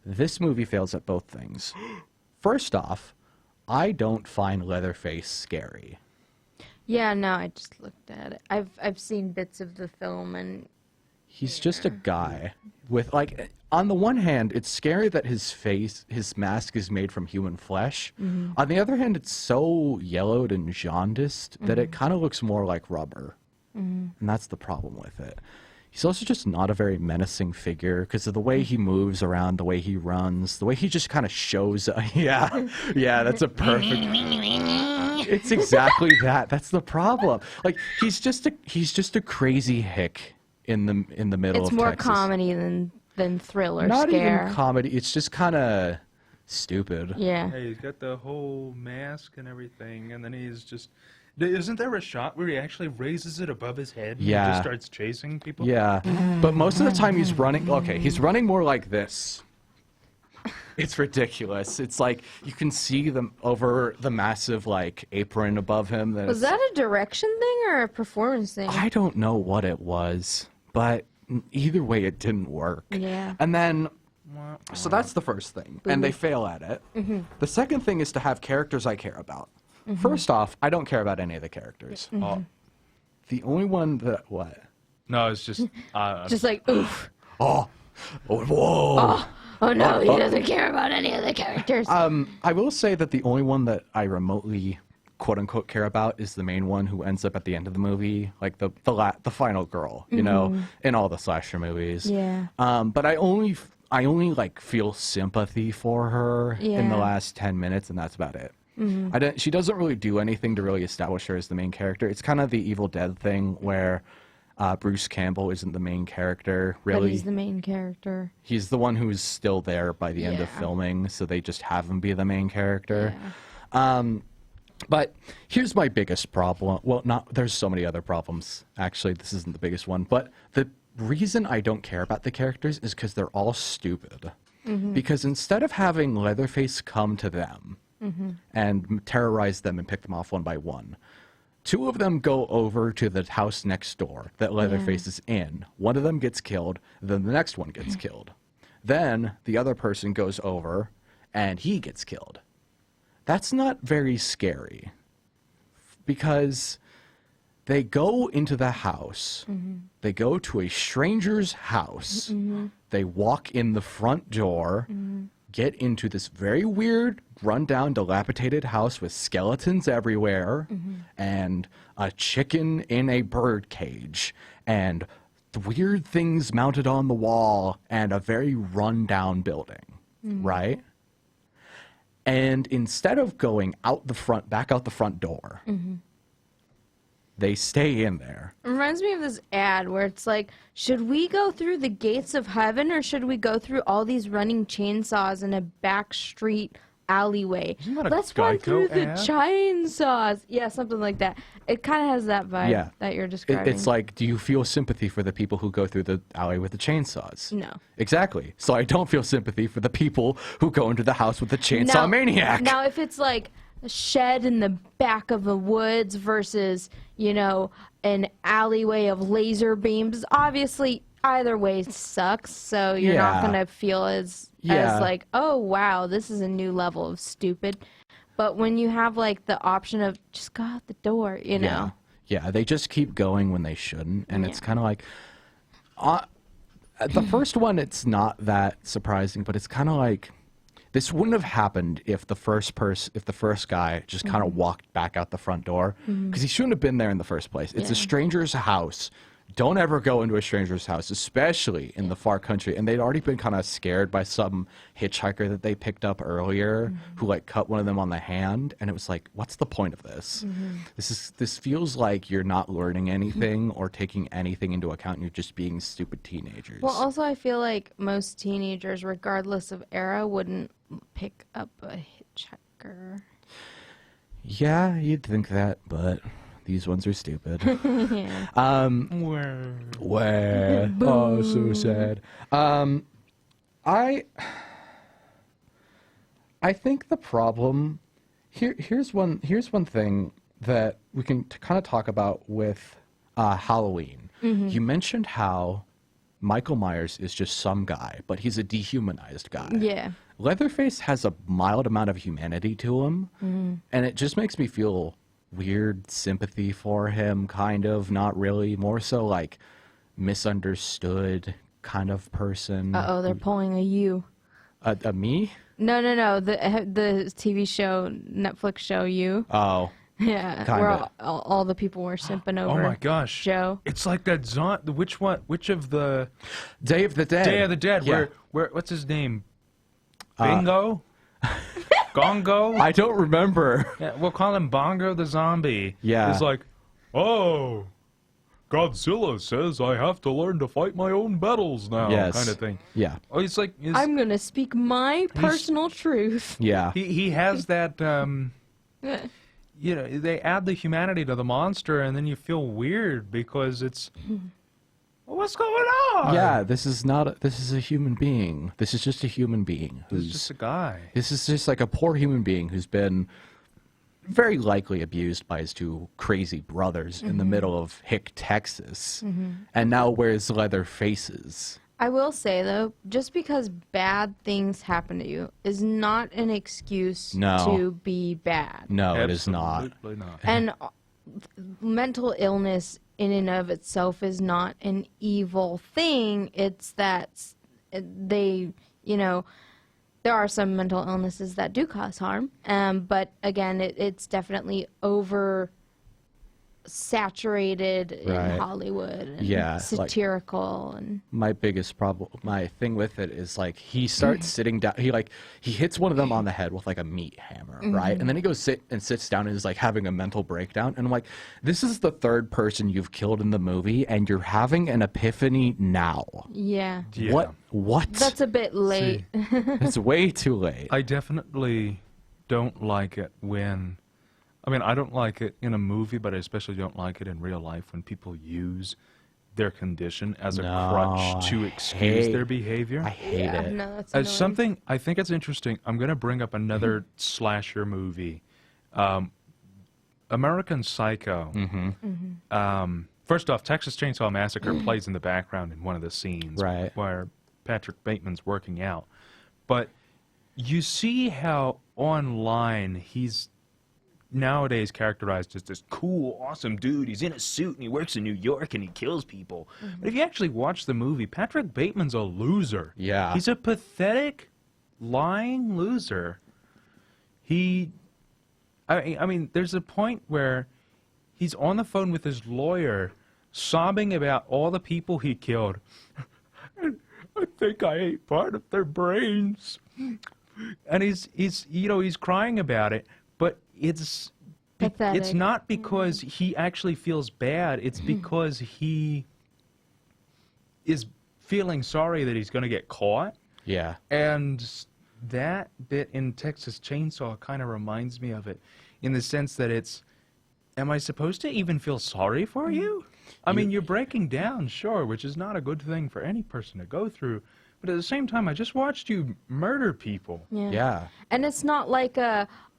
[SPEAKER 1] This movie fails at both things. First off, I don't find Leatherface scary.
[SPEAKER 2] Yeah, no, I just looked at it. I've seen bits of the film, and
[SPEAKER 1] He's just a guy with, like, on the one hand, it's scary that his mask is made from human flesh. On the other hand, it's so yellowed and jaundiced that it kind of looks more like rubber. And that's the problem with it. He's also just not a very menacing figure because of the way he moves around, the way he runs, the way he just kind of shows up. Yeah, that's a perfect... It's exactly that. That's the problem. Like, he's just a crazy hick in the middle of Texas.
[SPEAKER 2] it's more comedy than thriller
[SPEAKER 1] Not
[SPEAKER 2] scare.
[SPEAKER 1] even comedy. It's just kind of stupid.
[SPEAKER 2] Yeah.
[SPEAKER 3] Hey, he's got the whole mask and everything, and then he's just... Isn't there a shot where he actually raises it above his head and
[SPEAKER 1] Yeah.
[SPEAKER 3] just starts chasing people?
[SPEAKER 1] Yeah, but most of the time he's running. Okay, he's running more like this. It's ridiculous. It's like you can see them over the massive like apron above him.
[SPEAKER 2] Was that a direction thing or a performance thing?
[SPEAKER 1] I don't know what it was, but either way, it didn't work.
[SPEAKER 2] Yeah.
[SPEAKER 1] And then, so that's the first thing, and they fail at it. The second thing is to have characters I care about. First off, I don't care about any of the characters.
[SPEAKER 3] Oh,
[SPEAKER 1] The only one that what?
[SPEAKER 3] no, it's just...
[SPEAKER 2] Just like, oof.
[SPEAKER 1] Oh, whoa.
[SPEAKER 2] Oh no, he doesn't care about any of the characters.
[SPEAKER 1] I will say that the only one that I remotely quote unquote care about is the main one who ends up at the end of the movie, like the final girl, you know, in all the slasher movies.
[SPEAKER 2] Yeah.
[SPEAKER 1] But I only like feel sympathy for her in the
[SPEAKER 2] Yeah.
[SPEAKER 1] last 10 minutes, and that's about it. She doesn't really do anything to really establish her as the main character. It's kind of the Evil Dead thing where Bruce Campbell isn't the main character, really.
[SPEAKER 2] But he's the main character.
[SPEAKER 1] He's the one who's still there by the end of
[SPEAKER 2] Yeah.
[SPEAKER 1] filming, so they just have him be the main character.
[SPEAKER 2] Yeah.
[SPEAKER 1] But here's my biggest problem. Well, there's so many other problems. Actually, this isn't the biggest one. But the reason I don't care about the characters is because they're all stupid. Because instead of having Leatherface come to them and terrorize them and pick them off one by one, Two of them go over to the house next door that Leatherface is in. One of them gets killed, then the next one gets killed. Then the other person goes over and he gets killed. That's not very scary because they go into the house. They go to a stranger's house. They walk in the front door, get into this very weird, rundown, dilapidated house with skeletons everywhere and a chicken in a bird cage and weird things mounted on the wall and a very rundown building, right? And instead of going out the front, back out the front door, they stay in there.
[SPEAKER 2] It reminds me of this ad where it's like, should we go through the gates of heaven or should we go through all these running chainsaws in a back street alleyway?
[SPEAKER 3] Isn't that a
[SPEAKER 2] Let's run
[SPEAKER 3] Geico
[SPEAKER 2] through the
[SPEAKER 3] ad?
[SPEAKER 2] chainsaws. Yeah, something like that. It kind of has that vibe that you're describing.
[SPEAKER 1] It's like, do you feel sympathy for the people who go through the alley with the chainsaws?
[SPEAKER 2] No.
[SPEAKER 1] Exactly. So I don't feel sympathy for the people who go into the house with the chainsaw maniac.
[SPEAKER 2] Now, if it's like a shed in the back of the woods versus, you know, an alleyway of laser beams, obviously either way sucks. So you're not going to feel as like, oh, wow, this is a new level of stupid. But when you have like the option of just go out the door, you know.
[SPEAKER 1] Yeah, they just keep going when they shouldn't. And it's kind of like, the first one, it's not that surprising, but it's kind of like, this wouldn't have happened if the first guy just kind of walked back out the front door, because he shouldn't have been there in the first place. It's a stranger's house. Don't ever go into a stranger's house, especially in the far country. And they'd already been kind of scared by some hitchhiker that they picked up earlier who like cut one of them on the hand. And it was like, what's the point of this? This feels like you're not learning anything or taking anything into account. You're just being stupid teenagers.
[SPEAKER 2] Well, also I feel like most teenagers, regardless of era, wouldn't pick up a hitchhiker.
[SPEAKER 1] Yeah, you'd think that, but these ones are stupid. Where? Oh, so sad. I think the problem here's one thing that we can kind of talk about with Halloween. You mentioned how Michael Myers is just some guy, but he's a dehumanized guy.
[SPEAKER 2] Yeah.
[SPEAKER 1] Leatherface has a mild amount of humanity to him, and it just makes me feel weird sympathy for him, kind of, not really, more so like misunderstood kind of person.
[SPEAKER 2] Uh-oh, they're pulling a you.
[SPEAKER 1] A me?
[SPEAKER 2] No, the TV show, Netflix show You.
[SPEAKER 1] Oh.
[SPEAKER 2] Yeah,
[SPEAKER 1] Kinda.
[SPEAKER 2] where all the people were simping over
[SPEAKER 3] Oh my gosh.
[SPEAKER 2] Joe.
[SPEAKER 3] It's like that which of the
[SPEAKER 1] Day of the Dead.
[SPEAKER 3] Day of the Dead,
[SPEAKER 1] Yeah.
[SPEAKER 3] where what's his name? Bingo? Gongo?
[SPEAKER 1] I don't remember.
[SPEAKER 3] Yeah, we'll call him Bongo the zombie.
[SPEAKER 1] Yeah.
[SPEAKER 3] He's like, oh, Godzilla says I have to learn to fight my own battles now,
[SPEAKER 1] Yes.
[SPEAKER 3] kind of thing.
[SPEAKER 1] Yeah.
[SPEAKER 3] Oh, he's like,
[SPEAKER 2] I'm gonna speak my personal truth.
[SPEAKER 1] Yeah.
[SPEAKER 3] he has that, you know, they add the humanity to the monster, and then you feel weird because it's, what's going on?
[SPEAKER 1] Yeah, this is a human being. This is just a human being
[SPEAKER 3] He's just a guy.
[SPEAKER 1] This is just like a poor human being who's been very likely abused by his two crazy brothers in the middle of Hick, Texas, and now wears leather faces.
[SPEAKER 2] I will say though, just because bad things happen to you is not an excuse
[SPEAKER 1] No.
[SPEAKER 2] to be bad.
[SPEAKER 1] No, it is not.
[SPEAKER 3] Absolutely not.
[SPEAKER 2] And mental illness in and of itself is not an evil thing. It's that they, you know, there are some mental illnesses that do cause harm. But again, it's definitely saturated in
[SPEAKER 1] Right.
[SPEAKER 2] Hollywood and
[SPEAKER 1] Yeah, like-
[SPEAKER 2] satirical and
[SPEAKER 1] My biggest problem, my thing with it is like he starts sitting down. He hits one of them on the head with like a meat hammer, right? And then he goes sits down and is like having a mental breakdown. And I'm like, this is the third person you've killed in the movie, and you're having an epiphany now.
[SPEAKER 2] yeah.
[SPEAKER 3] Yeah.
[SPEAKER 1] What?
[SPEAKER 2] That's a bit late.
[SPEAKER 1] It's way too late.
[SPEAKER 3] I definitely don't like it when, I mean, I don't like it in a movie, but I especially don't like it in real life when people use their condition as a
[SPEAKER 1] No,
[SPEAKER 3] crutch to
[SPEAKER 1] I
[SPEAKER 3] excuse
[SPEAKER 1] hate-
[SPEAKER 3] their behavior.
[SPEAKER 1] I hate
[SPEAKER 2] Yeah,
[SPEAKER 1] it.
[SPEAKER 2] no, that's
[SPEAKER 3] As
[SPEAKER 2] annoying.
[SPEAKER 3] something, I think it's interesting. I'm going to bring up another slasher movie. American Psycho. First off, Texas Chainsaw Massacre plays in the background in one of the scenes
[SPEAKER 1] Right.
[SPEAKER 3] where Patrick Bateman's working out. But you see how online he's nowadays characterized as this cool, awesome dude. He's in a suit and he works in New York and he kills people. But if you actually watch the movie, Patrick Bateman's a loser.
[SPEAKER 1] Yeah.
[SPEAKER 3] He's a pathetic, lying loser. I mean, there's a point where he's on the phone with his lawyer, sobbing about all the people he killed. I think I ate part of their brains. And he's crying about it, but it's
[SPEAKER 2] Pathetic.
[SPEAKER 3] not because he actually feels bad. It's because he is feeling sorry that he's going to get caught.
[SPEAKER 1] Yeah.
[SPEAKER 3] And that bit in Texas Chainsaw kind of reminds me of it, in the sense that it's, am I supposed to even feel sorry for you? I mean, you're breaking down, sure, which is not a good thing for any person to go through. But at the same time, I just watched you murder people.
[SPEAKER 1] Yeah.
[SPEAKER 2] And it's not like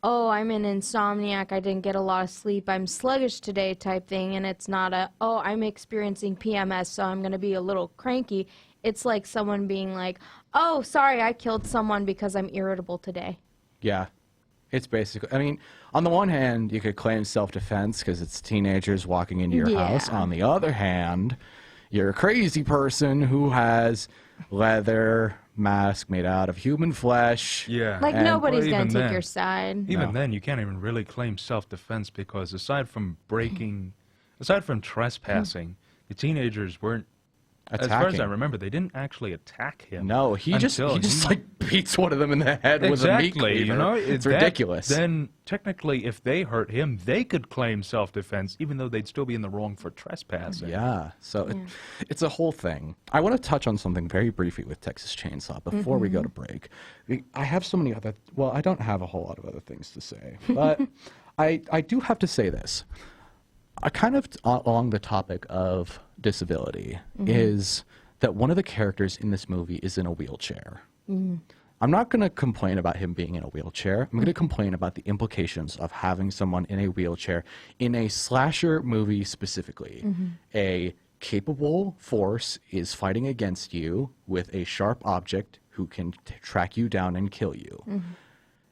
[SPEAKER 2] oh, I'm an insomniac, I didn't get a lot of sleep, I'm sluggish today type thing. And it's not oh, I'm experiencing PMS, so I'm going to be a little cranky. It's like someone being like, oh, sorry, I killed someone because I'm irritable today.
[SPEAKER 1] Yeah. It's basically, I mean, on the one hand, you could claim self-defense because it's teenagers walking into your house. On the other hand, you're a crazy person who has leather mask made out of human flesh.
[SPEAKER 3] Yeah.
[SPEAKER 2] Like,
[SPEAKER 1] And-
[SPEAKER 2] nobody's
[SPEAKER 3] Well,
[SPEAKER 2] going to
[SPEAKER 3] even
[SPEAKER 2] take
[SPEAKER 3] then-
[SPEAKER 2] your side.
[SPEAKER 3] Even
[SPEAKER 1] No.
[SPEAKER 3] then, you can't even really claim self-defense, because aside from trespassing, the teenagers weren't, as far as I
[SPEAKER 1] Attacking.
[SPEAKER 3] remember, they didn't actually attack him.
[SPEAKER 1] No, he just
[SPEAKER 3] until
[SPEAKER 1] like beats one of them in the head with a meat
[SPEAKER 3] Exactly,
[SPEAKER 1] cleaver.
[SPEAKER 3] you know,
[SPEAKER 1] It's
[SPEAKER 3] that-
[SPEAKER 1] ridiculous.
[SPEAKER 3] Then technically, if they hurt him, they could claim self-defense, even though they'd still be in the wrong for trespassing.
[SPEAKER 1] Yeah, so it's a whole thing. I want to touch on something very briefly with Texas Chainsaw before we go to break. I have so many other, well, I don't have a whole lot of other things to say, but I do have to say this. I kind of along the topic of disability is that one of the characters in this movie is in a wheelchair. I'm not going to complain about him being in a wheelchair. I'm going to complain about the implications of having someone in a wheelchair in a slasher movie specifically. A capable force is fighting against you with a sharp object who can track you down and kill you.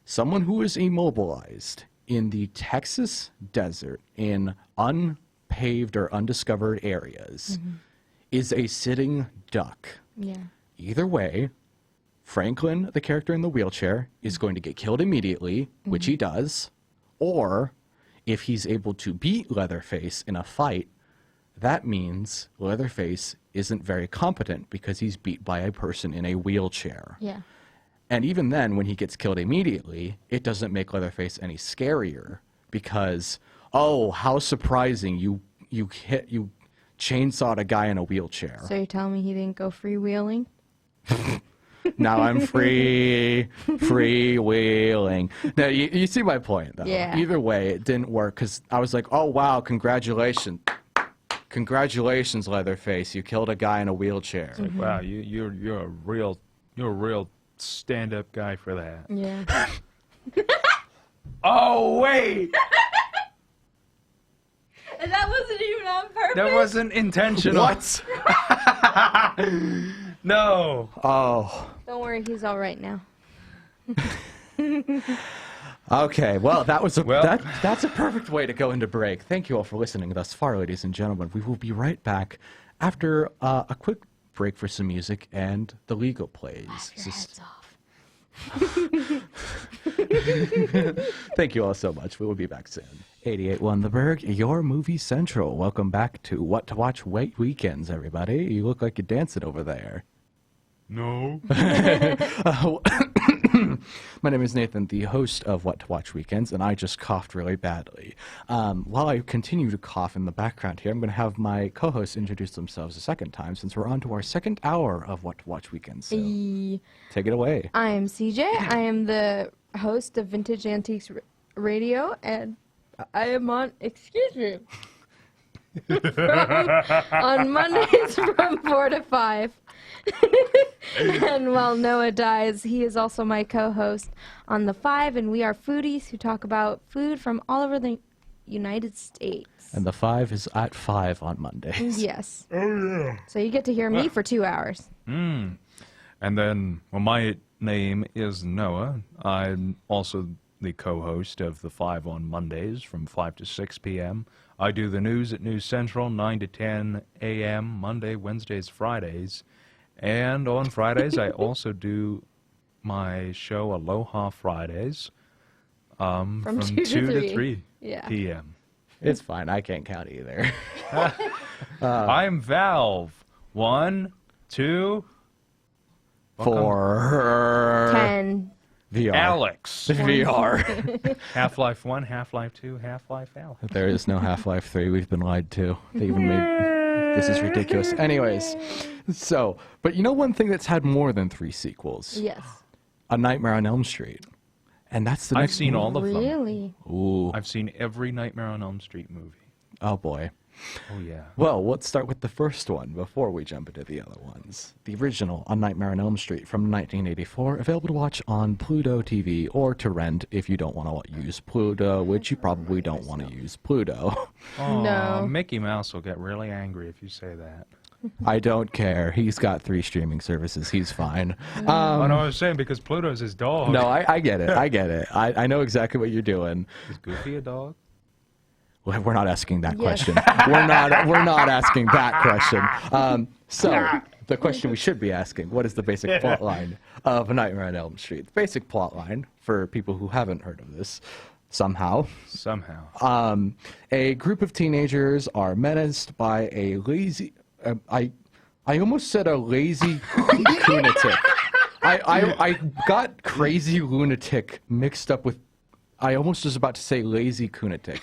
[SPEAKER 1] Someone who is immobilized in the Texas desert in unpaved or undiscovered areas is a sitting duck.
[SPEAKER 2] Yeah.
[SPEAKER 1] Either way, Franklin, the character in the wheelchair, is going to get killed immediately, which he does, or if he's able to beat Leatherface in a fight, that means Leatherface isn't very competent because he's beat by a person in a wheelchair.
[SPEAKER 2] Yeah.
[SPEAKER 1] And even then, when he gets killed immediately, it doesn't make Leatherface any scarier because, oh, how surprising, you chainsawed a guy in a wheelchair.
[SPEAKER 2] So you're telling me he didn't go freewheeling?
[SPEAKER 1] Now I'm freewheeling. Now, you see my point, though.
[SPEAKER 2] Yeah.
[SPEAKER 1] Either way, it didn't work because I was like, oh, wow, congratulations. Congratulations, Leatherface. You killed a guy in a wheelchair.
[SPEAKER 3] Like, wow, you're a real stand-up guy for that.
[SPEAKER 2] Yeah.
[SPEAKER 3] Oh wait,
[SPEAKER 2] And that wasn't even on purpose?
[SPEAKER 3] that wasn't intentional.
[SPEAKER 1] What?
[SPEAKER 3] No.
[SPEAKER 1] Oh.
[SPEAKER 2] Don't worry, he's all right now.
[SPEAKER 1] Okay, well, that's a perfect way to go into break. Thank you all for listening thus far, ladies and gentlemen. We will be right back after a quick break for some music and the legal plays.
[SPEAKER 2] Your head's off.
[SPEAKER 1] Thank you all so much. We will be back soon. 88.1 The Burg, your movie central. Welcome back to What to Watch Weekends, everybody. You look like you're dancing over there.
[SPEAKER 3] No.
[SPEAKER 1] My name is Nathan, the host of What to Watch Weekends, and I just coughed really badly. While I continue to cough in the background here, I'm going to have my co-hosts introduce themselves a second time, since we're on to our second hour of What to Watch Weekends. So take it away.
[SPEAKER 2] I am CJ. I am the host of Vintage Antiques Radio, and I am on, excuse me, on Mondays from 4 to 5. And while Noah dies, he is also my co-host on the 5, and we are foodies who talk about food from all over the United States.
[SPEAKER 1] And the 5 is at 5 on Mondays.
[SPEAKER 2] Yes. Oh, yeah. So you get to hear me for 2 hours.
[SPEAKER 3] And then, well, my name is Noah. I'm also the co-host of the 5 on Mondays from 5 to 6 p.m. I do the news at News Central, 9 to 10 a.m., Monday, Wednesdays, Fridays. And on Fridays, I also do my show Aloha Fridays from 2 to 3 p.m.
[SPEAKER 1] It's fine. I can't count either.
[SPEAKER 3] I'm Valve. 1, 2...
[SPEAKER 1] 4.
[SPEAKER 2] 10.
[SPEAKER 1] VR.
[SPEAKER 3] Alex.
[SPEAKER 1] VR.
[SPEAKER 3] Half-Life 1, Half-Life 2, Half-Life Alex.
[SPEAKER 1] There is no Half-Life 3. We've been lied to. They even made... This is ridiculous. Anyways, so, but you know one thing that's had more than 3 sequels?
[SPEAKER 2] Yes.
[SPEAKER 1] A Nightmare on Elm Street. And that's the
[SPEAKER 3] I've
[SPEAKER 1] next
[SPEAKER 3] seen
[SPEAKER 1] one.
[SPEAKER 3] all of them.
[SPEAKER 2] Really?
[SPEAKER 1] Ooh.
[SPEAKER 3] I've seen every Nightmare on Elm Street movie.
[SPEAKER 1] Oh, boy.
[SPEAKER 3] Oh, yeah.
[SPEAKER 1] Well, let's start with the first one before we jump into the other ones. The original, A Nightmare on Elm Street from 1984, available to watch on Pluto TV or to rent if you don't want to use Pluto, which you probably don't want to use Pluto.
[SPEAKER 3] Oh,
[SPEAKER 2] No.
[SPEAKER 3] Mickey Mouse will get really angry if you say that.
[SPEAKER 1] I don't care. He's got 3 streaming services. He's fine.
[SPEAKER 3] Oh, no, I was saying because Pluto's his dog.
[SPEAKER 1] No, I get it. I get it. I know exactly what you're doing.
[SPEAKER 3] Is Goofy a dog?
[SPEAKER 1] Well, we're not asking that
[SPEAKER 2] Yes.
[SPEAKER 1] question. We're not asking that question. So the question we should be asking: what is the basic plot line of A Nightmare on Elm Street? The basic plot line for people who haven't heard of this, somehow, a group of teenagers are menaced by a lazy. I almost said a lazy lunatic. I got crazy lunatic mixed up with. I almost was about to say lazy lunatic.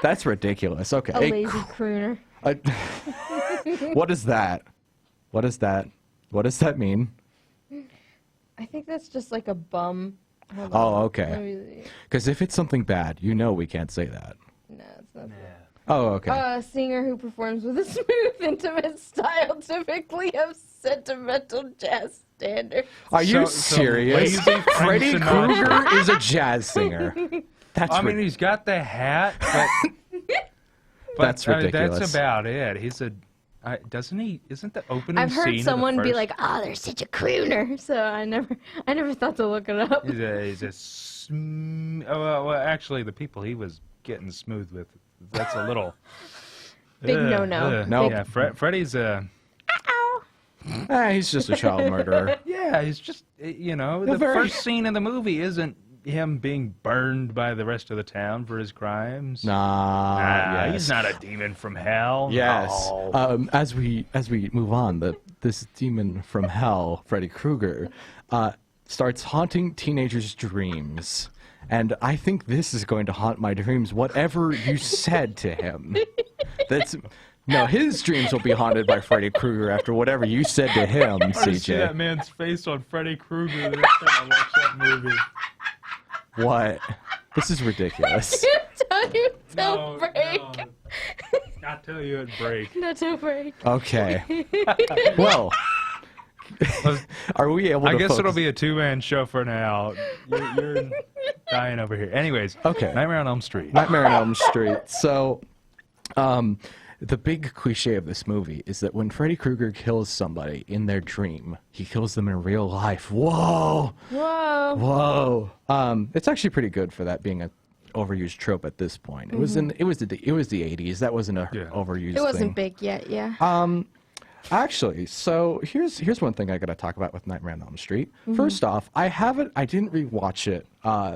[SPEAKER 1] That's ridiculous. Okay.
[SPEAKER 2] A lazy crooner.
[SPEAKER 1] What is that? What is that? What does that mean?
[SPEAKER 2] I think that's just like a bum. Hold
[SPEAKER 1] Oh,
[SPEAKER 2] on.
[SPEAKER 1] okay.
[SPEAKER 2] Let me see.
[SPEAKER 1] Because if it's something bad, you know we can't say that.
[SPEAKER 2] No, it's not that.
[SPEAKER 1] Oh, okay.
[SPEAKER 2] A singer who performs with a smooth, intimate style, typically of sentimental jazz standards.
[SPEAKER 1] Are you
[SPEAKER 3] so
[SPEAKER 1] serious?
[SPEAKER 3] lazy Frank
[SPEAKER 1] Freddie
[SPEAKER 3] Sinatra.
[SPEAKER 1] Krueger is a jazz singer. That's
[SPEAKER 3] I mean, he's got the hat, but
[SPEAKER 1] That's ridiculous.
[SPEAKER 3] That's about it. He's a doesn't he? Isn't the opening
[SPEAKER 2] I've
[SPEAKER 3] scene
[SPEAKER 2] heard
[SPEAKER 3] of
[SPEAKER 2] someone
[SPEAKER 3] the
[SPEAKER 2] be
[SPEAKER 3] first,
[SPEAKER 2] like, "Oh, they're such a crooner," so I never thought to look it up.
[SPEAKER 3] well, actually, the people he was getting smooth with, that's a little
[SPEAKER 2] Big no-no.
[SPEAKER 1] No.
[SPEAKER 3] Yeah, Freddie's
[SPEAKER 1] he's just a child murderer.
[SPEAKER 3] yeah, he's just the
[SPEAKER 1] very-
[SPEAKER 3] first scene in the movie isn't him being burned by the rest of the town for his crimes.
[SPEAKER 1] Nah, yes.
[SPEAKER 3] He's not a demon from hell.
[SPEAKER 1] Yes.
[SPEAKER 3] No.
[SPEAKER 1] As we move on, this demon from hell, Freddy Krueger, starts haunting teenagers' dreams. And I think this is going to haunt my dreams, whatever you said to him. No, his dreams will be haunted by Freddy Krueger after whatever you said to him,
[SPEAKER 3] I see that
[SPEAKER 1] CJ.
[SPEAKER 3] man's face on Freddy Krueger the next time I watch that movie.
[SPEAKER 1] What? This is ridiculous.
[SPEAKER 2] Tell you to break.
[SPEAKER 3] I tell you, it'd break.
[SPEAKER 2] Not to break.
[SPEAKER 1] Okay. Well, are we able to
[SPEAKER 3] I guess it'll
[SPEAKER 1] focus-
[SPEAKER 3] be a 2-man show for now. You're dying over here. Anyways,
[SPEAKER 1] Okay.
[SPEAKER 3] Nightmare on Elm Street.
[SPEAKER 1] Nightmare on Elm Street. So, the big cliche of this movie is that when Freddy Krueger kills somebody in their dream, he kills them in real life. Whoa!
[SPEAKER 2] Whoa.
[SPEAKER 1] Whoa! It's actually pretty good for that being a overused trope at this point. It was the 80s. That wasn't a overused
[SPEAKER 2] It wasn't
[SPEAKER 1] thing.
[SPEAKER 2] big yet, yeah.
[SPEAKER 1] Actually, so here's one thing I got to talk about with Nightmare on Elm Street. First off, I didn't rewatch it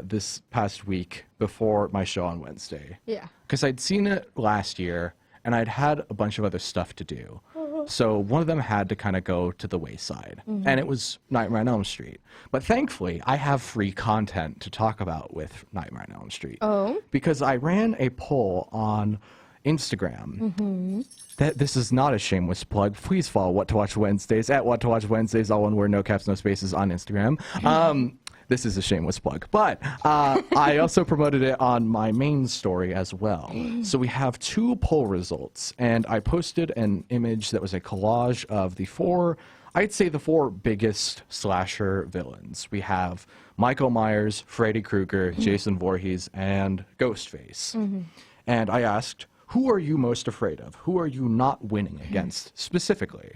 [SPEAKER 1] this past week before my show on Wednesday.
[SPEAKER 2] Yeah.
[SPEAKER 1] Because I'd seen it last year, and I'd had a bunch of other stuff to do. So one of them had to kind of go to the wayside, and it was Nightmare on Elm Street. But thankfully, I have free content to talk about with Nightmare on Elm Street.
[SPEAKER 2] Oh.
[SPEAKER 1] Because I ran a poll on Instagram. That this is not a shameless plug. Please follow What to Watch Wednesdays at What to Watch Wednesdays, all one word, no caps, no spaces on Instagram. This is a shameless plug, but I also promoted it on my main story as well. So we have 2 poll results, and I posted an image that was a collage of the 4 biggest slasher villains. We have Michael Myers, Freddy Krueger, Jason Voorhees, and Ghostface. and I asked, who are you most afraid of? Who are you not winning against specifically?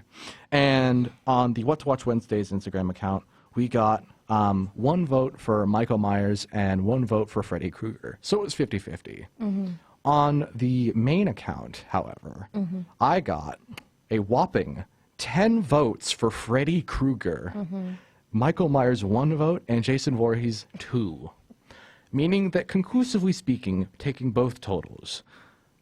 [SPEAKER 1] And on the What to Watch Wednesdays Instagram account, we got 1 vote for Michael Myers and 1 vote for Freddy Krueger. So it was 50-50. On the main account, however, I got a whopping 10 votes for Freddy Krueger. Michael Myers 1 vote and Jason Voorhees 2. Meaning that conclusively speaking, taking both totals,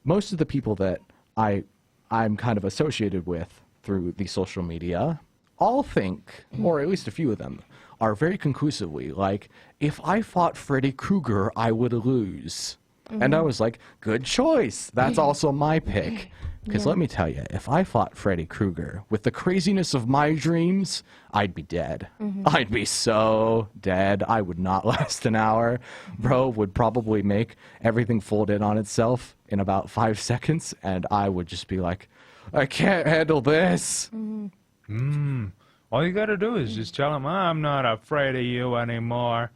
[SPEAKER 1] most of the people that I'm kind of associated with through the social media all think, or at least a few of them, are very conclusively like, if I fought Freddy Krueger, I would lose. And I was like, good choice. That's also my pick. Because let me tell you, if I fought Freddy Krueger with the craziness of my dreams, I'd be dead. I'd be so dead. I would not last an hour. Bro would probably make everything fold in on itself in about 5 seconds, and I would just be like, I can't handle this.
[SPEAKER 3] All you gotta do is just tell him, I'm not afraid of you anymore.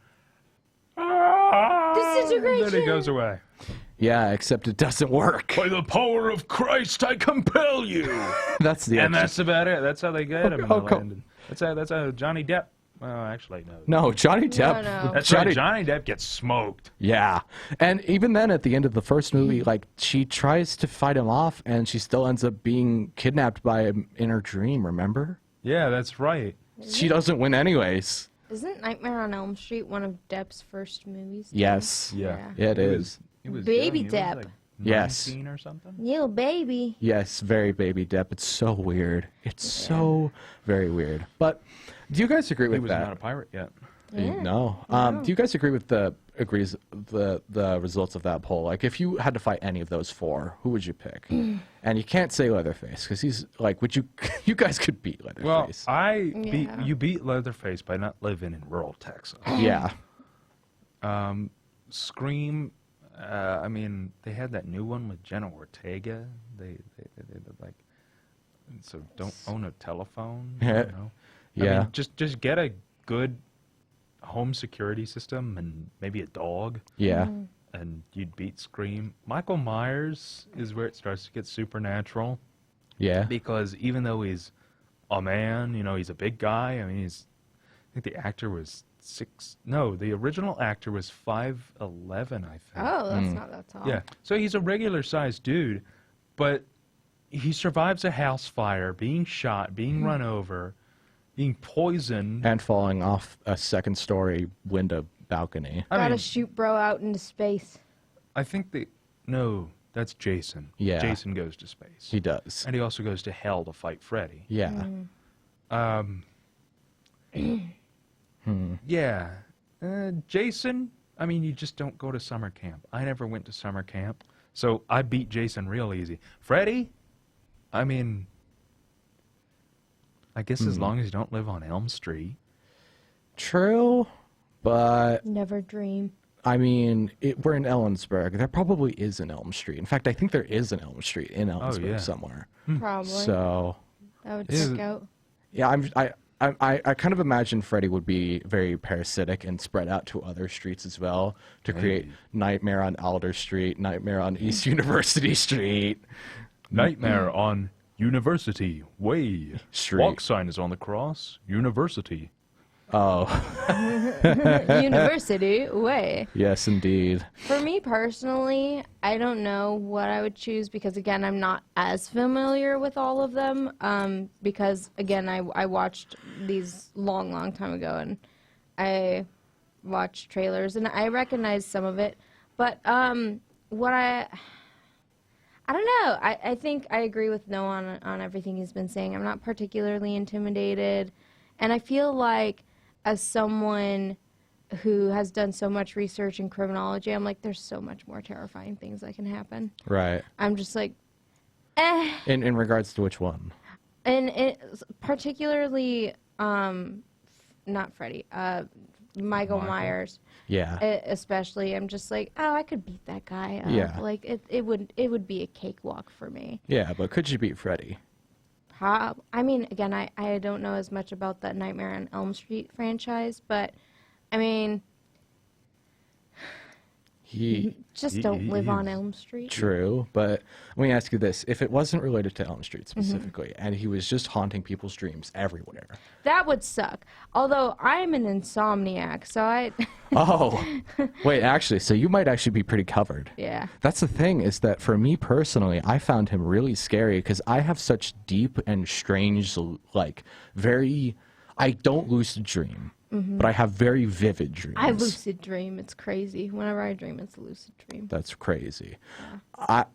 [SPEAKER 2] Disintegration.
[SPEAKER 3] Then he goes away.
[SPEAKER 1] Yeah, except it doesn't work.
[SPEAKER 3] By the power of Christ, I compel you.
[SPEAKER 1] That's the
[SPEAKER 3] And
[SPEAKER 1] extra-
[SPEAKER 3] that's about it. That's how they get him in the land. That's how Johnny Depp. Well, actually, no.
[SPEAKER 1] No, Johnny Depp.
[SPEAKER 2] no.
[SPEAKER 3] That's
[SPEAKER 1] Johnny,
[SPEAKER 3] right. Johnny Depp gets smoked.
[SPEAKER 1] Yeah. And even then, at the end of the first movie, like, she tries to fight him off, and she still ends up being kidnapped by him in her dream, remember?
[SPEAKER 3] Yeah, that's right.
[SPEAKER 1] She doesn't win anyways.
[SPEAKER 2] Isn't Nightmare on Elm Street one of Depp's first movies?
[SPEAKER 1] Yes.
[SPEAKER 3] Yeah.
[SPEAKER 1] Yeah, it is.
[SPEAKER 3] He was
[SPEAKER 2] Baby
[SPEAKER 3] young. He was
[SPEAKER 2] Depp.
[SPEAKER 3] like
[SPEAKER 1] Yes.
[SPEAKER 3] 19 or something.
[SPEAKER 2] Little baby.
[SPEAKER 1] Yes, very baby Depp. It's so weird. It's so very weird. But do you guys agree
[SPEAKER 3] He
[SPEAKER 1] with
[SPEAKER 3] was
[SPEAKER 1] that?
[SPEAKER 3] not a pirate yet.
[SPEAKER 2] Yeah.
[SPEAKER 1] No. Do you guys agree with the results of that poll? Like, if you had to fight any of those 4, who would you pick? And you can't say Leatherface because he's like, would you? You guys could beat
[SPEAKER 3] Well,
[SPEAKER 1] Leatherface.
[SPEAKER 3] you beat Leatherface by not living in rural Texas.
[SPEAKER 1] Yeah.
[SPEAKER 3] Scream. I mean, they had that new one with Jenna Ortega. They like, so don't own a telephone. You
[SPEAKER 1] Yeah.
[SPEAKER 3] know?
[SPEAKER 1] Yeah.
[SPEAKER 3] I mean, just get a good home security system and maybe a dog,
[SPEAKER 1] Yeah.
[SPEAKER 3] and you'd beat Scream. Michael Myers is where it starts to get supernatural,
[SPEAKER 1] Yeah.
[SPEAKER 3] because even though he's a man, you know, he's a big guy. I mean, I think the actor was the original actor was 5'11", I think.
[SPEAKER 2] Oh, that's not that tall.
[SPEAKER 3] Yeah, so he's a regular sized dude, but he survives a house fire, being shot, being run over, being poisoned.
[SPEAKER 1] And falling off a 2nd-story window balcony.
[SPEAKER 3] I
[SPEAKER 2] Gotta
[SPEAKER 3] mean,
[SPEAKER 2] shoot bro out into space.
[SPEAKER 3] I think no, that's Jason.
[SPEAKER 1] Yeah.
[SPEAKER 3] Jason goes to space.
[SPEAKER 1] He does.
[SPEAKER 3] And he also goes to hell to fight Freddy.
[SPEAKER 1] Yeah.
[SPEAKER 3] Yeah. Jason, I mean, you just don't go to summer camp. I never went to summer camp, so I beat Jason real easy. Freddy, I mean, I guess as long as you don't live on Elm Street.
[SPEAKER 1] True, but
[SPEAKER 2] Never dream.
[SPEAKER 1] I mean, we're in Ellensburg. There probably is an Elm Street. In fact, I think there is an Elm Street in Ellensburg
[SPEAKER 3] yeah.
[SPEAKER 1] somewhere.
[SPEAKER 2] Probably.
[SPEAKER 1] So,
[SPEAKER 2] That would
[SPEAKER 3] Is
[SPEAKER 2] check
[SPEAKER 3] it-
[SPEAKER 2] out.
[SPEAKER 1] yeah, I kind of imagine Freddy would be very parasitic and spread out to other streets as well to create Nightmare on Alder Street, Nightmare on East University Street.
[SPEAKER 3] Nightmare on University Way.
[SPEAKER 1] Street.
[SPEAKER 3] Walk sign is on the cross. University.
[SPEAKER 1] Oh,
[SPEAKER 2] University way.
[SPEAKER 1] yes, indeed.
[SPEAKER 2] For me personally, I don't know what I would choose because, again, I'm not as familiar with all of them. Because, again, I watched these long time ago, and I watched trailers, and I recognized some of it. But what I don't know. I think I agree with Noah on everything he's been saying. I'm not particularly intimidated, and I feel like, as someone who has done so much research in criminology, I'm like, there's so much more terrifying things that can happen.
[SPEAKER 1] Right.
[SPEAKER 2] I'm just like,
[SPEAKER 1] In regards to which one?
[SPEAKER 2] and particularly, not Freddy, Michael Myers,
[SPEAKER 1] Yeah.
[SPEAKER 2] especially. I'm just like, oh, I could beat that guy up.
[SPEAKER 1] Yeah.
[SPEAKER 2] Like it would be a cakewalk for me.
[SPEAKER 1] Yeah, but could you beat Freddy?
[SPEAKER 2] I mean, again, I don't know as much about that Nightmare on Elm Street franchise, but I mean,
[SPEAKER 1] He
[SPEAKER 2] Just
[SPEAKER 3] He-
[SPEAKER 2] don't
[SPEAKER 3] he
[SPEAKER 2] live on
[SPEAKER 3] is
[SPEAKER 2] Elm Street.
[SPEAKER 1] true, but let me ask you this: if it wasn't related to Elm Street
[SPEAKER 2] Mm-hmm.
[SPEAKER 1] specifically, and he was just haunting people's dreams everywhere,
[SPEAKER 2] That would suck. Although I'm an insomniac, so I,
[SPEAKER 1] oh, wait, actually, so you might actually be pretty covered.
[SPEAKER 2] yeah.
[SPEAKER 1] That's the thing, is that for me personally, I found him really scary because I have such deep and strange, like, I don't lucid dream, but I have very vivid dreams.
[SPEAKER 2] I lucid dream. It's crazy. Whenever I dream, it's a lucid dream.
[SPEAKER 1] That's crazy.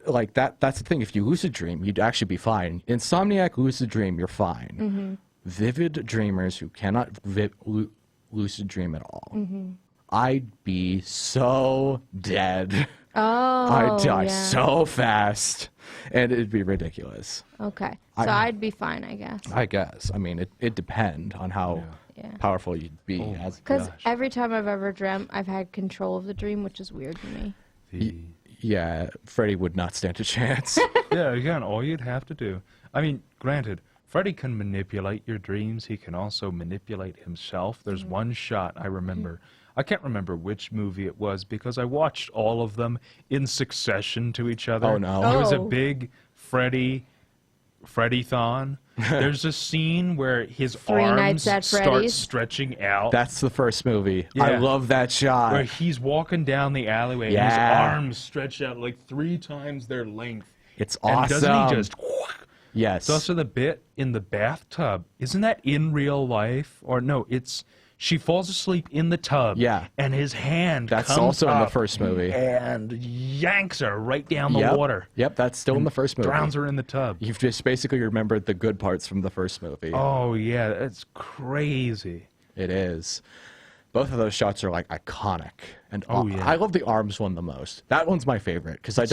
[SPEAKER 1] Like that's the thing. If you lucid dream, you'd actually be fine. Insomniac, lucid dream, you're fine. Vivid dreamers who cannot lucid dream at all, I'd be so dead.
[SPEAKER 2] Oh,
[SPEAKER 1] I'd die
[SPEAKER 2] yeah.
[SPEAKER 1] so fast, and it'd be ridiculous.
[SPEAKER 2] Okay, so I'd be fine, I guess.
[SPEAKER 1] I guess. I mean, it depend on how
[SPEAKER 2] Yeah.
[SPEAKER 1] powerful you'd be.
[SPEAKER 3] Oh
[SPEAKER 1] as,
[SPEAKER 2] Because
[SPEAKER 3] Gosh.
[SPEAKER 2] every time I've ever dreamt, I've had control of the dream, which is weird to me.
[SPEAKER 1] yeah, Freddy would not stand a chance.
[SPEAKER 3] Yeah, again, all you'd have to do. I mean, granted, Freddy can manipulate your dreams. He can also manipulate himself. There's one shot I remember. I can't remember which movie it was because I watched all of them in succession to each other.
[SPEAKER 1] Oh, no.
[SPEAKER 3] It was a
[SPEAKER 2] Oh.
[SPEAKER 3] big Freddy-thon. There's a scene where his
[SPEAKER 2] Three
[SPEAKER 3] arms
[SPEAKER 2] Nights at
[SPEAKER 3] start
[SPEAKER 2] Freddy's.
[SPEAKER 3] stretching out.
[SPEAKER 1] That's the first movie. I
[SPEAKER 3] Yeah.
[SPEAKER 1] love that shot.
[SPEAKER 3] where he's walking down the alleyway and his
[SPEAKER 1] Yeah.
[SPEAKER 3] arms stretch out like 3 times their length.
[SPEAKER 1] It's
[SPEAKER 3] And
[SPEAKER 1] awesome.
[SPEAKER 3] doesn't he just...
[SPEAKER 1] Yes.
[SPEAKER 3] It's also the bit in the bathtub. Isn't that in real life? Or no, it's she falls asleep in the tub.
[SPEAKER 1] Yeah.
[SPEAKER 3] And his hand
[SPEAKER 1] That's
[SPEAKER 3] comes
[SPEAKER 1] also in the
[SPEAKER 3] up
[SPEAKER 1] first movie.
[SPEAKER 3] and yanks her right down the
[SPEAKER 1] Yep.
[SPEAKER 3] water.
[SPEAKER 1] Yep, that's still in the first movie.
[SPEAKER 3] Drowns her in the tub.
[SPEAKER 1] You've just basically remembered the good parts from the first movie.
[SPEAKER 3] Oh yeah, that's crazy.
[SPEAKER 1] It is. Both of those shots are like iconic, and
[SPEAKER 3] Oh, yeah.
[SPEAKER 1] I love the arms one the most. That one's my favorite because I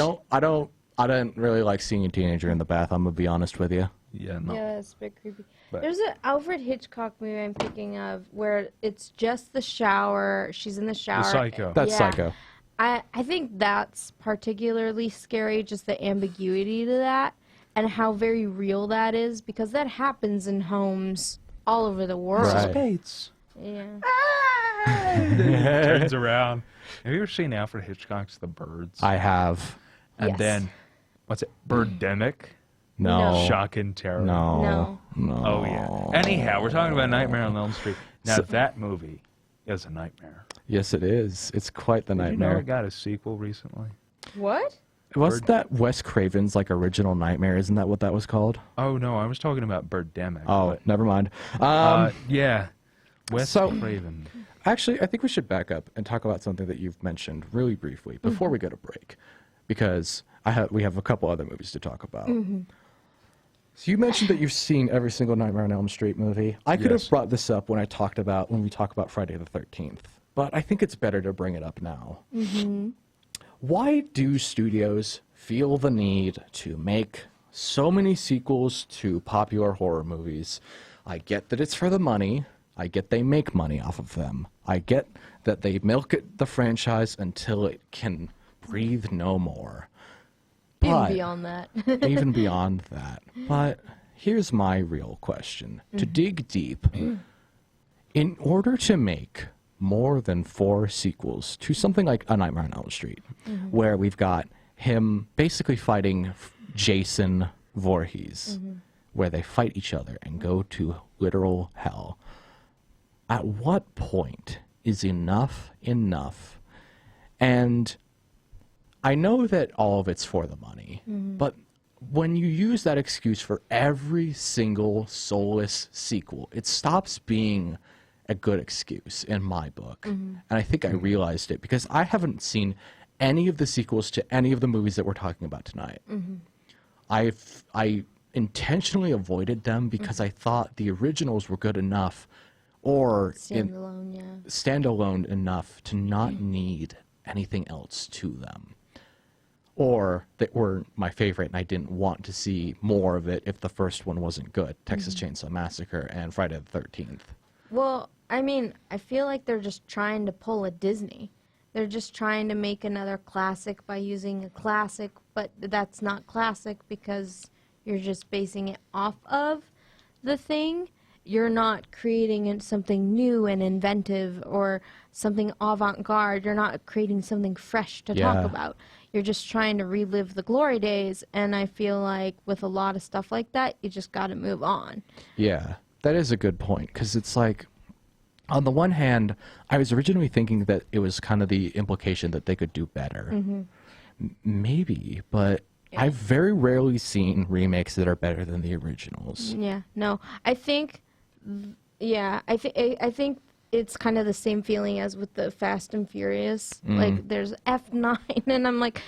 [SPEAKER 1] didn't really like seeing a teenager in the bath. I'm gonna be honest with you.
[SPEAKER 3] Yeah, no.
[SPEAKER 2] Yeah, that's a bit creepy.
[SPEAKER 3] But-
[SPEAKER 2] There's an Alfred Hitchcock movie I'm thinking of where it's just the shower. She's in the shower.
[SPEAKER 3] Psycho.
[SPEAKER 1] That's
[SPEAKER 2] Yeah.
[SPEAKER 1] Psycho.
[SPEAKER 2] I think that's particularly scary, just the ambiguity to that and how very real that is, because that happens in homes all over the world.
[SPEAKER 1] Right.
[SPEAKER 3] Spades.
[SPEAKER 2] Yeah.
[SPEAKER 3] Turns around. Have you ever seen Alfred Hitchcock's The Birds?
[SPEAKER 1] I have.
[SPEAKER 3] And
[SPEAKER 2] Yes.
[SPEAKER 3] then, what's it? Birdemic?
[SPEAKER 1] No.
[SPEAKER 2] No.
[SPEAKER 3] Shock and terror.
[SPEAKER 1] No.
[SPEAKER 2] No.
[SPEAKER 1] No.
[SPEAKER 3] Oh, yeah. Anyhow, we're talking about Nightmare on Elm Street. Now, that movie is a nightmare.
[SPEAKER 1] Yes, it is. It's quite the
[SPEAKER 3] Did you know
[SPEAKER 1] nightmare.
[SPEAKER 3] it got a sequel recently?
[SPEAKER 2] What?
[SPEAKER 1] Wasn't that Wes Craven's like original Nightmare? Isn't that what that was called?
[SPEAKER 3] Oh, no, I was talking about Birdemic.
[SPEAKER 1] Oh,
[SPEAKER 3] but,
[SPEAKER 1] never mind.
[SPEAKER 3] yeah. Wes
[SPEAKER 1] so-
[SPEAKER 3] Craven.
[SPEAKER 1] Actually, I think we should back up and talk about something that you've mentioned really briefly before we go to break, because we have a couple other movies to talk about. So you mentioned that you've seen every single Nightmare on Elm Street movie. I could
[SPEAKER 3] Yes.
[SPEAKER 1] have brought this up when we talk about Friday the 13th, but I think it's better to bring it up now. Why do studios feel the need to make so many sequels to popular horror movies? I get that it's for the money. I get they make money off of them. I get that they milk the franchise until it can breathe no more.
[SPEAKER 2] Even
[SPEAKER 1] But-
[SPEAKER 2] beyond that.
[SPEAKER 1] even beyond that. But here's my real question. To dig deep, in order to make more than 4 sequels to something like A Nightmare on Elm Street, where we've got him basically fighting Jason Voorhees, where they fight each other and go to literal hell, at what point is enough enough? And I know that all of it's for the money, but when you use that excuse for every single soulless sequel, it stops being a good excuse in my book. And I think I realized it because I haven't seen any of the sequels to any of the movies that we're talking about tonight. I intentionally avoided them because I thought the originals were good enough or
[SPEAKER 2] Standalone, yeah.
[SPEAKER 1] standalone enough to not need anything else to them. Or that were my favorite and I didn't want to see more of it if the first one wasn't good. Texas Chainsaw Massacre and Friday the 13th.
[SPEAKER 2] Well, I mean, I feel like they're just trying to pull a Disney. They're just trying to make another classic by using a classic, but that's not classic because you're just basing it off of the thing. you're not creating something new and inventive or something avant-garde. You're not creating something fresh to talk
[SPEAKER 1] Yeah.
[SPEAKER 2] about. You're just trying to relive the glory days, and I feel like with a lot of stuff like that, you just got to move on.
[SPEAKER 1] Yeah, that is a good point, because it's like, on the one hand, I was originally thinking that it was kind of the implication that they could do better. Maybe, but I've very rarely seen remakes that are better than the originals.
[SPEAKER 2] Yeah, no, I think, I think it's kind of the same feeling as with the Fast and Furious. Like, there's F9, and I'm like,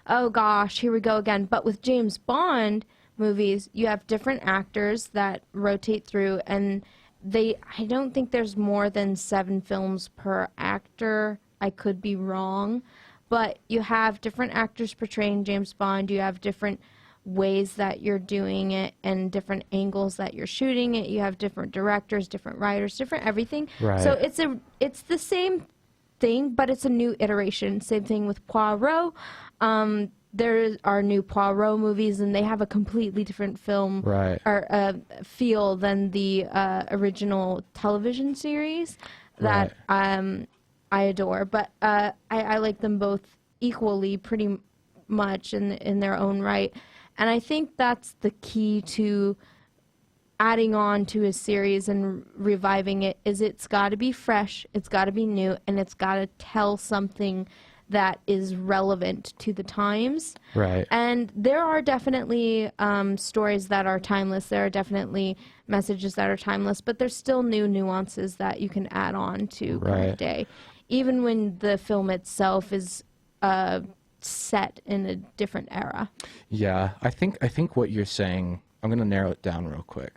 [SPEAKER 2] oh gosh, here we go again. But with James Bond movies, you have different actors that rotate through, and I don't think there's more than 7 films per actor. I could be wrong. But you have different actors portraying James Bond. You have different ways that you're doing it and different angles that you're shooting it. You have different directors, different writers, different everything.
[SPEAKER 1] Right.
[SPEAKER 2] So it's the same thing, but it's a new iteration. Same thing with Poirot. There are new Poirot movies, and they have a completely different film
[SPEAKER 1] Right.
[SPEAKER 2] or feel than the original television series that I adore. But I like them both equally, pretty much in their own right. And I think that's the key to adding on to a series and reviving it. Is it's got to be fresh, it's got to be new, and it's got to tell something that is relevant to the times.
[SPEAKER 1] Right.
[SPEAKER 2] And there are definitely stories that are timeless. There are definitely messages that are timeless, but there's still new nuances that you can add on to current day, even when the film itself is set in a different era.
[SPEAKER 1] Yeah, I think what you're saying, I'm going to narrow it down real quick.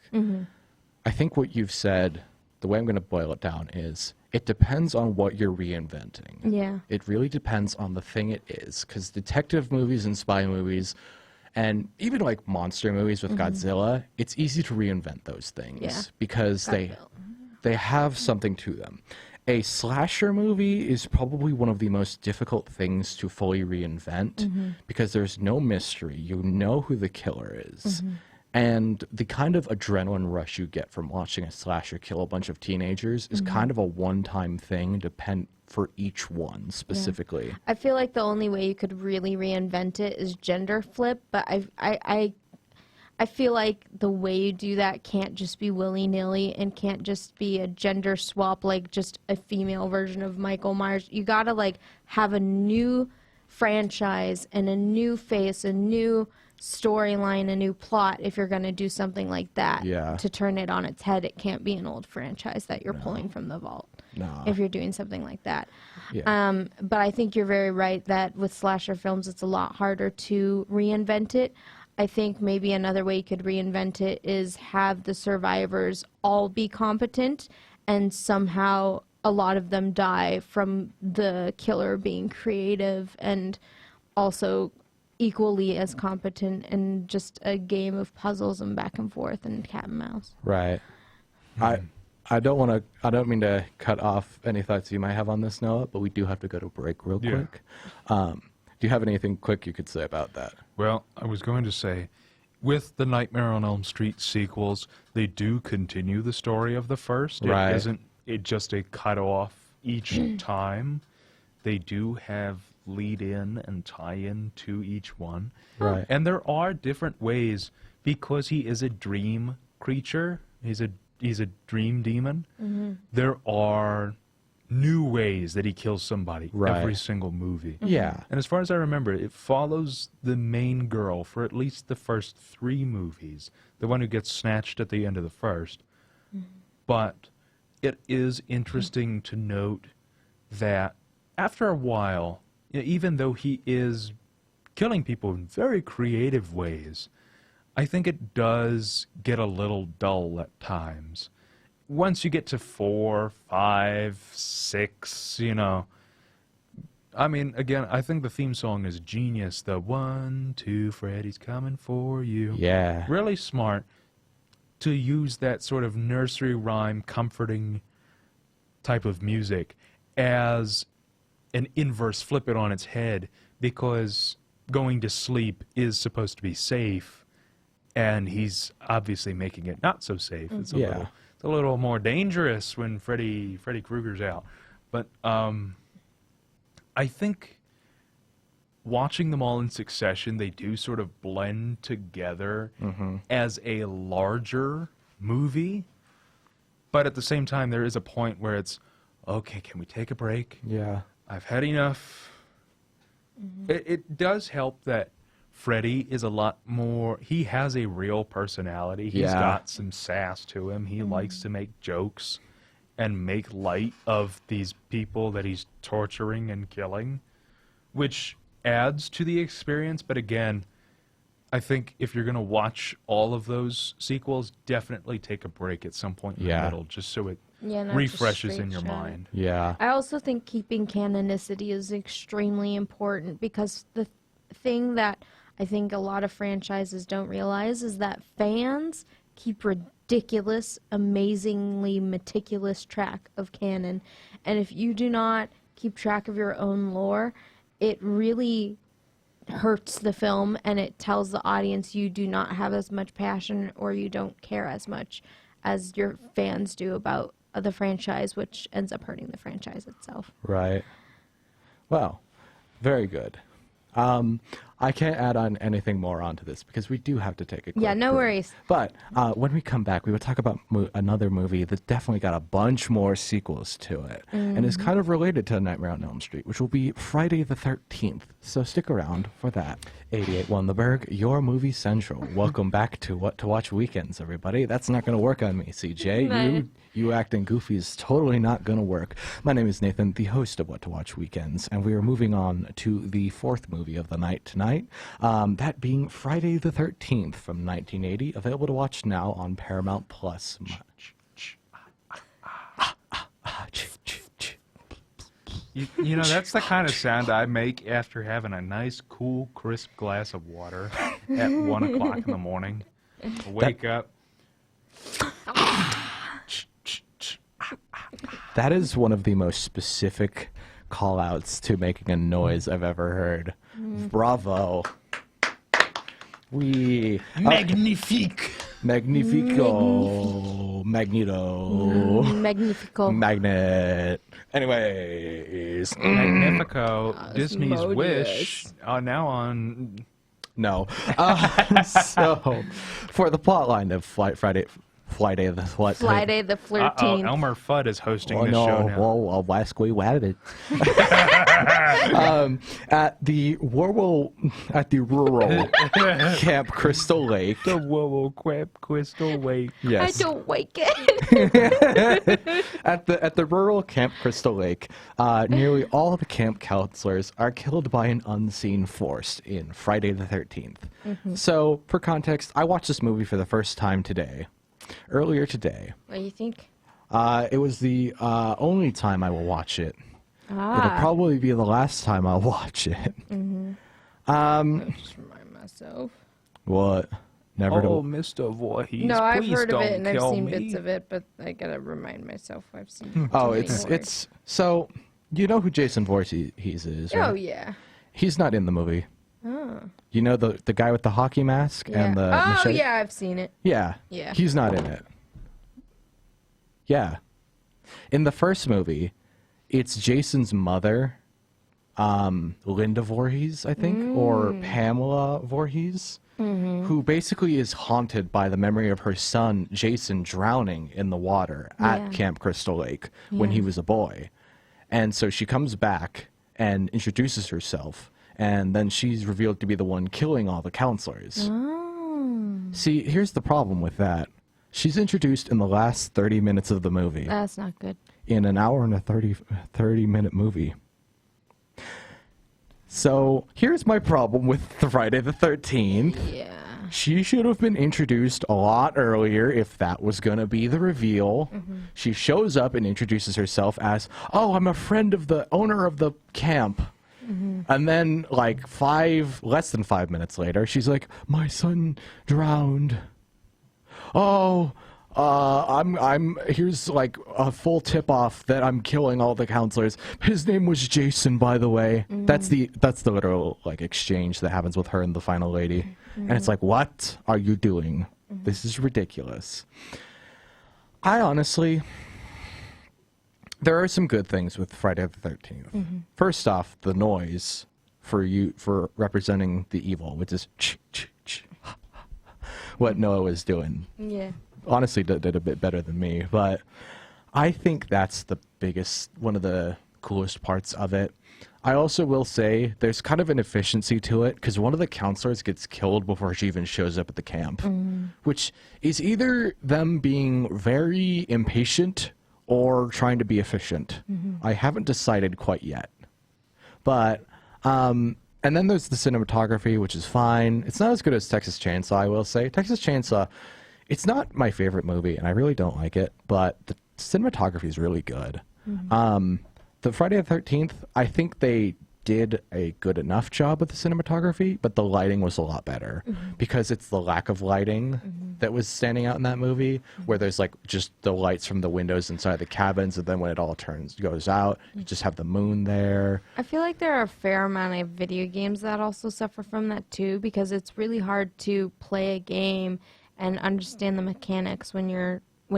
[SPEAKER 1] I think what you've said, the way I'm going to boil it down is, it depends on what you're reinventing.
[SPEAKER 2] Yeah.
[SPEAKER 1] It really depends on the thing it is, because detective movies and spy movies, and even like monster movies with Godzilla, it's easy to reinvent those things because they have something to them. A slasher movie is probably one of the most difficult things to fully reinvent because there's no mystery. You know who the killer is. And the kind of adrenaline rush you get from watching a slasher kill a bunch of teenagers is kind of a one-time thing for each one specifically.
[SPEAKER 2] I feel like the only way you could really reinvent it is gender flip, but I feel like the way you do that can't just be willy-nilly and can't just be a gender swap, like just a female version of Michael Myers. You gotta like have a new franchise and a new face, a new storyline, a new plot if you're gonna do something like that.
[SPEAKER 1] Yeah.
[SPEAKER 2] To turn it on its head, it can't be an old franchise that you're pulling from the vault.
[SPEAKER 1] No.
[SPEAKER 2] If you're doing something like that.
[SPEAKER 1] Yeah.
[SPEAKER 2] But I think you're very right that with slasher films, it's a lot harder to reinvent it. I think maybe another way you could reinvent it is have the survivors all be competent and somehow a lot of them die from the killer being creative and also equally as competent in just a game of puzzles and back and forth and cat and mouse.
[SPEAKER 1] Right. I don't mean to cut off any thoughts you might have on this, Noah, but we do have to go to break real quick. Do you have anything quick you could say about that?
[SPEAKER 3] Well, I was going to say, with the Nightmare on Elm Street sequels, they do continue the story of the first.
[SPEAKER 1] Right.
[SPEAKER 3] It isn't just a cut-off each time. They do have lead-in and tie-in to each one.
[SPEAKER 1] Right.
[SPEAKER 3] And there are different ways, because he is a dream creature, he's a dream demon, there are new ways that he kills somebody every single movie.
[SPEAKER 1] Yeah.
[SPEAKER 3] And as far as I remember, it follows the main girl for at least the first 3 movies, the one who gets snatched at the end of the first. But it is interesting to note that after a while, even though he is killing people in very creative ways, I think it does get a little dull at times. Once you get to 4, 5, 6, I mean, again, I think the theme song is genius. The 1, 2, Freddy's coming for you.
[SPEAKER 1] Yeah.
[SPEAKER 3] Really smart to use that sort of nursery rhyme, comforting type of music as an inverse, flip it on its head, because going to sleep is supposed to be safe, and he's obviously making it not so safe. It's a a little more dangerous when Freddy Krueger's out. But I think watching them all in succession, they do sort of blend together as a larger movie. But at the same time, there is a point where it's, okay, can we take a break?
[SPEAKER 1] Yeah.
[SPEAKER 3] I've had enough. It does help that Freddy is a lot more, he has a real personality. He's got some sass to him. He likes to make jokes and make light of these people that he's torturing and killing, which adds to the experience. But again, I think if you're going to watch all of those sequels, definitely take a break at some point in the middle, just so it
[SPEAKER 2] not just
[SPEAKER 3] refreshes in
[SPEAKER 2] straight
[SPEAKER 3] your
[SPEAKER 2] shot.
[SPEAKER 3] mind.
[SPEAKER 1] Yeah.
[SPEAKER 2] I also think keeping canonicity is extremely important, because the thing that I think a lot of franchises don't realize is that fans keep ridiculous, amazingly meticulous track of canon. And if you do not keep track of your own lore, it really hurts the film, and it tells the audience you do not have as much passion, or you don't care as much as your fans do about the franchise, which ends up hurting the franchise itself.
[SPEAKER 1] Right. Well, very good. I can't add on anything more onto this because we do have to take a quick
[SPEAKER 2] Yeah, no
[SPEAKER 1] break.
[SPEAKER 2] worries.
[SPEAKER 1] But when we come back, we will talk about another movie that definitely got a bunch more sequels to it and is kind of related to Nightmare on Elm Street, which will be Friday the 13th. So stick around for that. 88.1 The Burg, your movie central. Welcome back to What to Watch Weekends, everybody. That's not going to work on me, CJ.
[SPEAKER 2] No.
[SPEAKER 1] You acting goofy is totally not going to work. My name is Nathan, the host of What to Watch Weekends, and we are moving on to the fourth movie of the night tonight, that being Friday the 13th from 1980, available to watch now on Paramount Plus.
[SPEAKER 3] You know, that's the kind of sound I make after having a nice, cool, crisp glass of water at 1 o'clock in the morning. I wake up.
[SPEAKER 1] That is one of the most specific call-outs to making a noise I've ever heard. Bravo.
[SPEAKER 3] Magnifique.
[SPEAKER 1] Magnifico. Magneto.
[SPEAKER 2] Magnifico.
[SPEAKER 1] Magnet. Anyways.
[SPEAKER 3] Magnifico. Disney's
[SPEAKER 2] Asmodeus.
[SPEAKER 3] Wish. Now on.
[SPEAKER 1] No. So, for the plot line of Friday the
[SPEAKER 2] 13th.
[SPEAKER 3] Elmer Fudd is hosting
[SPEAKER 1] Oh
[SPEAKER 3] this
[SPEAKER 1] no!
[SPEAKER 3] show now.
[SPEAKER 1] Whoa, whack it. At the rural Camp Crystal Lake.
[SPEAKER 3] The Whoa Crab Crystal Lake.
[SPEAKER 1] Yes.
[SPEAKER 2] I don't wake it.
[SPEAKER 1] At the rural Camp Crystal Lake, nearly all the camp counselors are killed by an unseen force in Friday the 13th. So, for context, I watched this movie for the first time today. Earlier today.
[SPEAKER 2] What do you think?
[SPEAKER 1] It was the only time I will watch it. It'll probably be the last time I'll watch it.
[SPEAKER 2] Just remind myself.
[SPEAKER 1] What? Never
[SPEAKER 3] Oh,
[SPEAKER 1] to...
[SPEAKER 3] Mr. Voorhees,
[SPEAKER 2] No, I've
[SPEAKER 3] please
[SPEAKER 2] heard of
[SPEAKER 3] don't
[SPEAKER 2] it and I've
[SPEAKER 3] kill
[SPEAKER 2] seen
[SPEAKER 3] me.
[SPEAKER 2] bits of it, but I gotta remind myself I've seen.
[SPEAKER 1] Oh,
[SPEAKER 2] too many more.
[SPEAKER 1] it's so you know who Jason Voorhees is, right?
[SPEAKER 2] Oh yeah.
[SPEAKER 1] He's not in the movie.
[SPEAKER 2] Oh.
[SPEAKER 1] You know the guy with the hockey mask
[SPEAKER 2] Yeah.
[SPEAKER 1] and the
[SPEAKER 2] Oh
[SPEAKER 1] machete?
[SPEAKER 2] yeah, I've seen it.
[SPEAKER 1] Yeah.
[SPEAKER 2] Yeah.
[SPEAKER 1] He's not in it. Yeah. In the first movie, it's Jason's mother, Linda Voorhees, I think, or Pamela Voorhees, who basically is haunted by the memory of her son, Jason, drowning in the water
[SPEAKER 2] Yeah.
[SPEAKER 1] at Camp Crystal Lake when he
[SPEAKER 2] Yeah.
[SPEAKER 1] was a boy. And so she comes back and introduces herself, and then she's revealed to be the one killing all the counselors.
[SPEAKER 2] Oh.
[SPEAKER 1] See, here's the problem with that. She's introduced in the last 30 minutes of the movie,
[SPEAKER 2] That's not good.
[SPEAKER 1] in an hour and a 30-minute movie. So, here's my problem with the Friday the 13th.
[SPEAKER 2] Yeah.
[SPEAKER 1] She should have been introduced a lot earlier if that was going to be the reveal. She shows up and introduces herself as, "Oh, I'm a friend of the owner of the camp." And then, like, less than 5 minutes later, she's like, "My son drowned. Oh, here's like a full tip-off that I'm killing all the counselors. His name was Jason, by the way." That's the literal like exchange that happens with her and the final lady. And it's like, what are you doing? This is ridiculous. I honestly, there are some good things with Friday the 13th. First off, the noise for representing the evil, which is what Noah was doing.
[SPEAKER 2] Yeah.
[SPEAKER 1] Honestly, did a bit better than me, but I think that's the biggest, one of the coolest parts of it. I also will say there's kind of an efficiency to it because one of the counselors gets killed before she even shows up at the camp, which is either them being very impatient or trying to be efficient. I haven't decided quite yet. But, and then there's the cinematography, which is fine. It's not as good as Texas Chainsaw, I will say. Texas Chainsaw, it's not my favorite movie, and I really don't like it, but the cinematography is really good. The Friday the 13th, I think they did a good enough job with the cinematography, but the lighting was a lot better because it's the lack of lighting that was standing out in that movie, where there's like just the lights from the windows inside the cabins, and then when it all goes out, you just have the moon there.
[SPEAKER 2] I feel like there are a fair amount of video games that also suffer from that too, because it's really hard to play a game and understand the mechanics when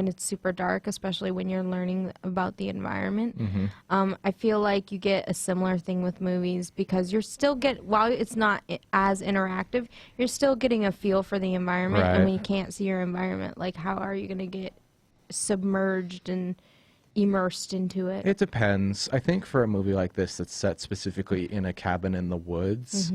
[SPEAKER 2] it's super dark, especially when you're learning about the environment. I feel like you get a similar thing with movies because you're still while it's not as interactive, you're still getting a feel for the environment.
[SPEAKER 1] Right.
[SPEAKER 2] And when you can't see your environment, like how are you going to get submerged and immersed into it?
[SPEAKER 1] It depends. I think for a movie like this that's set specifically in a cabin in the woods,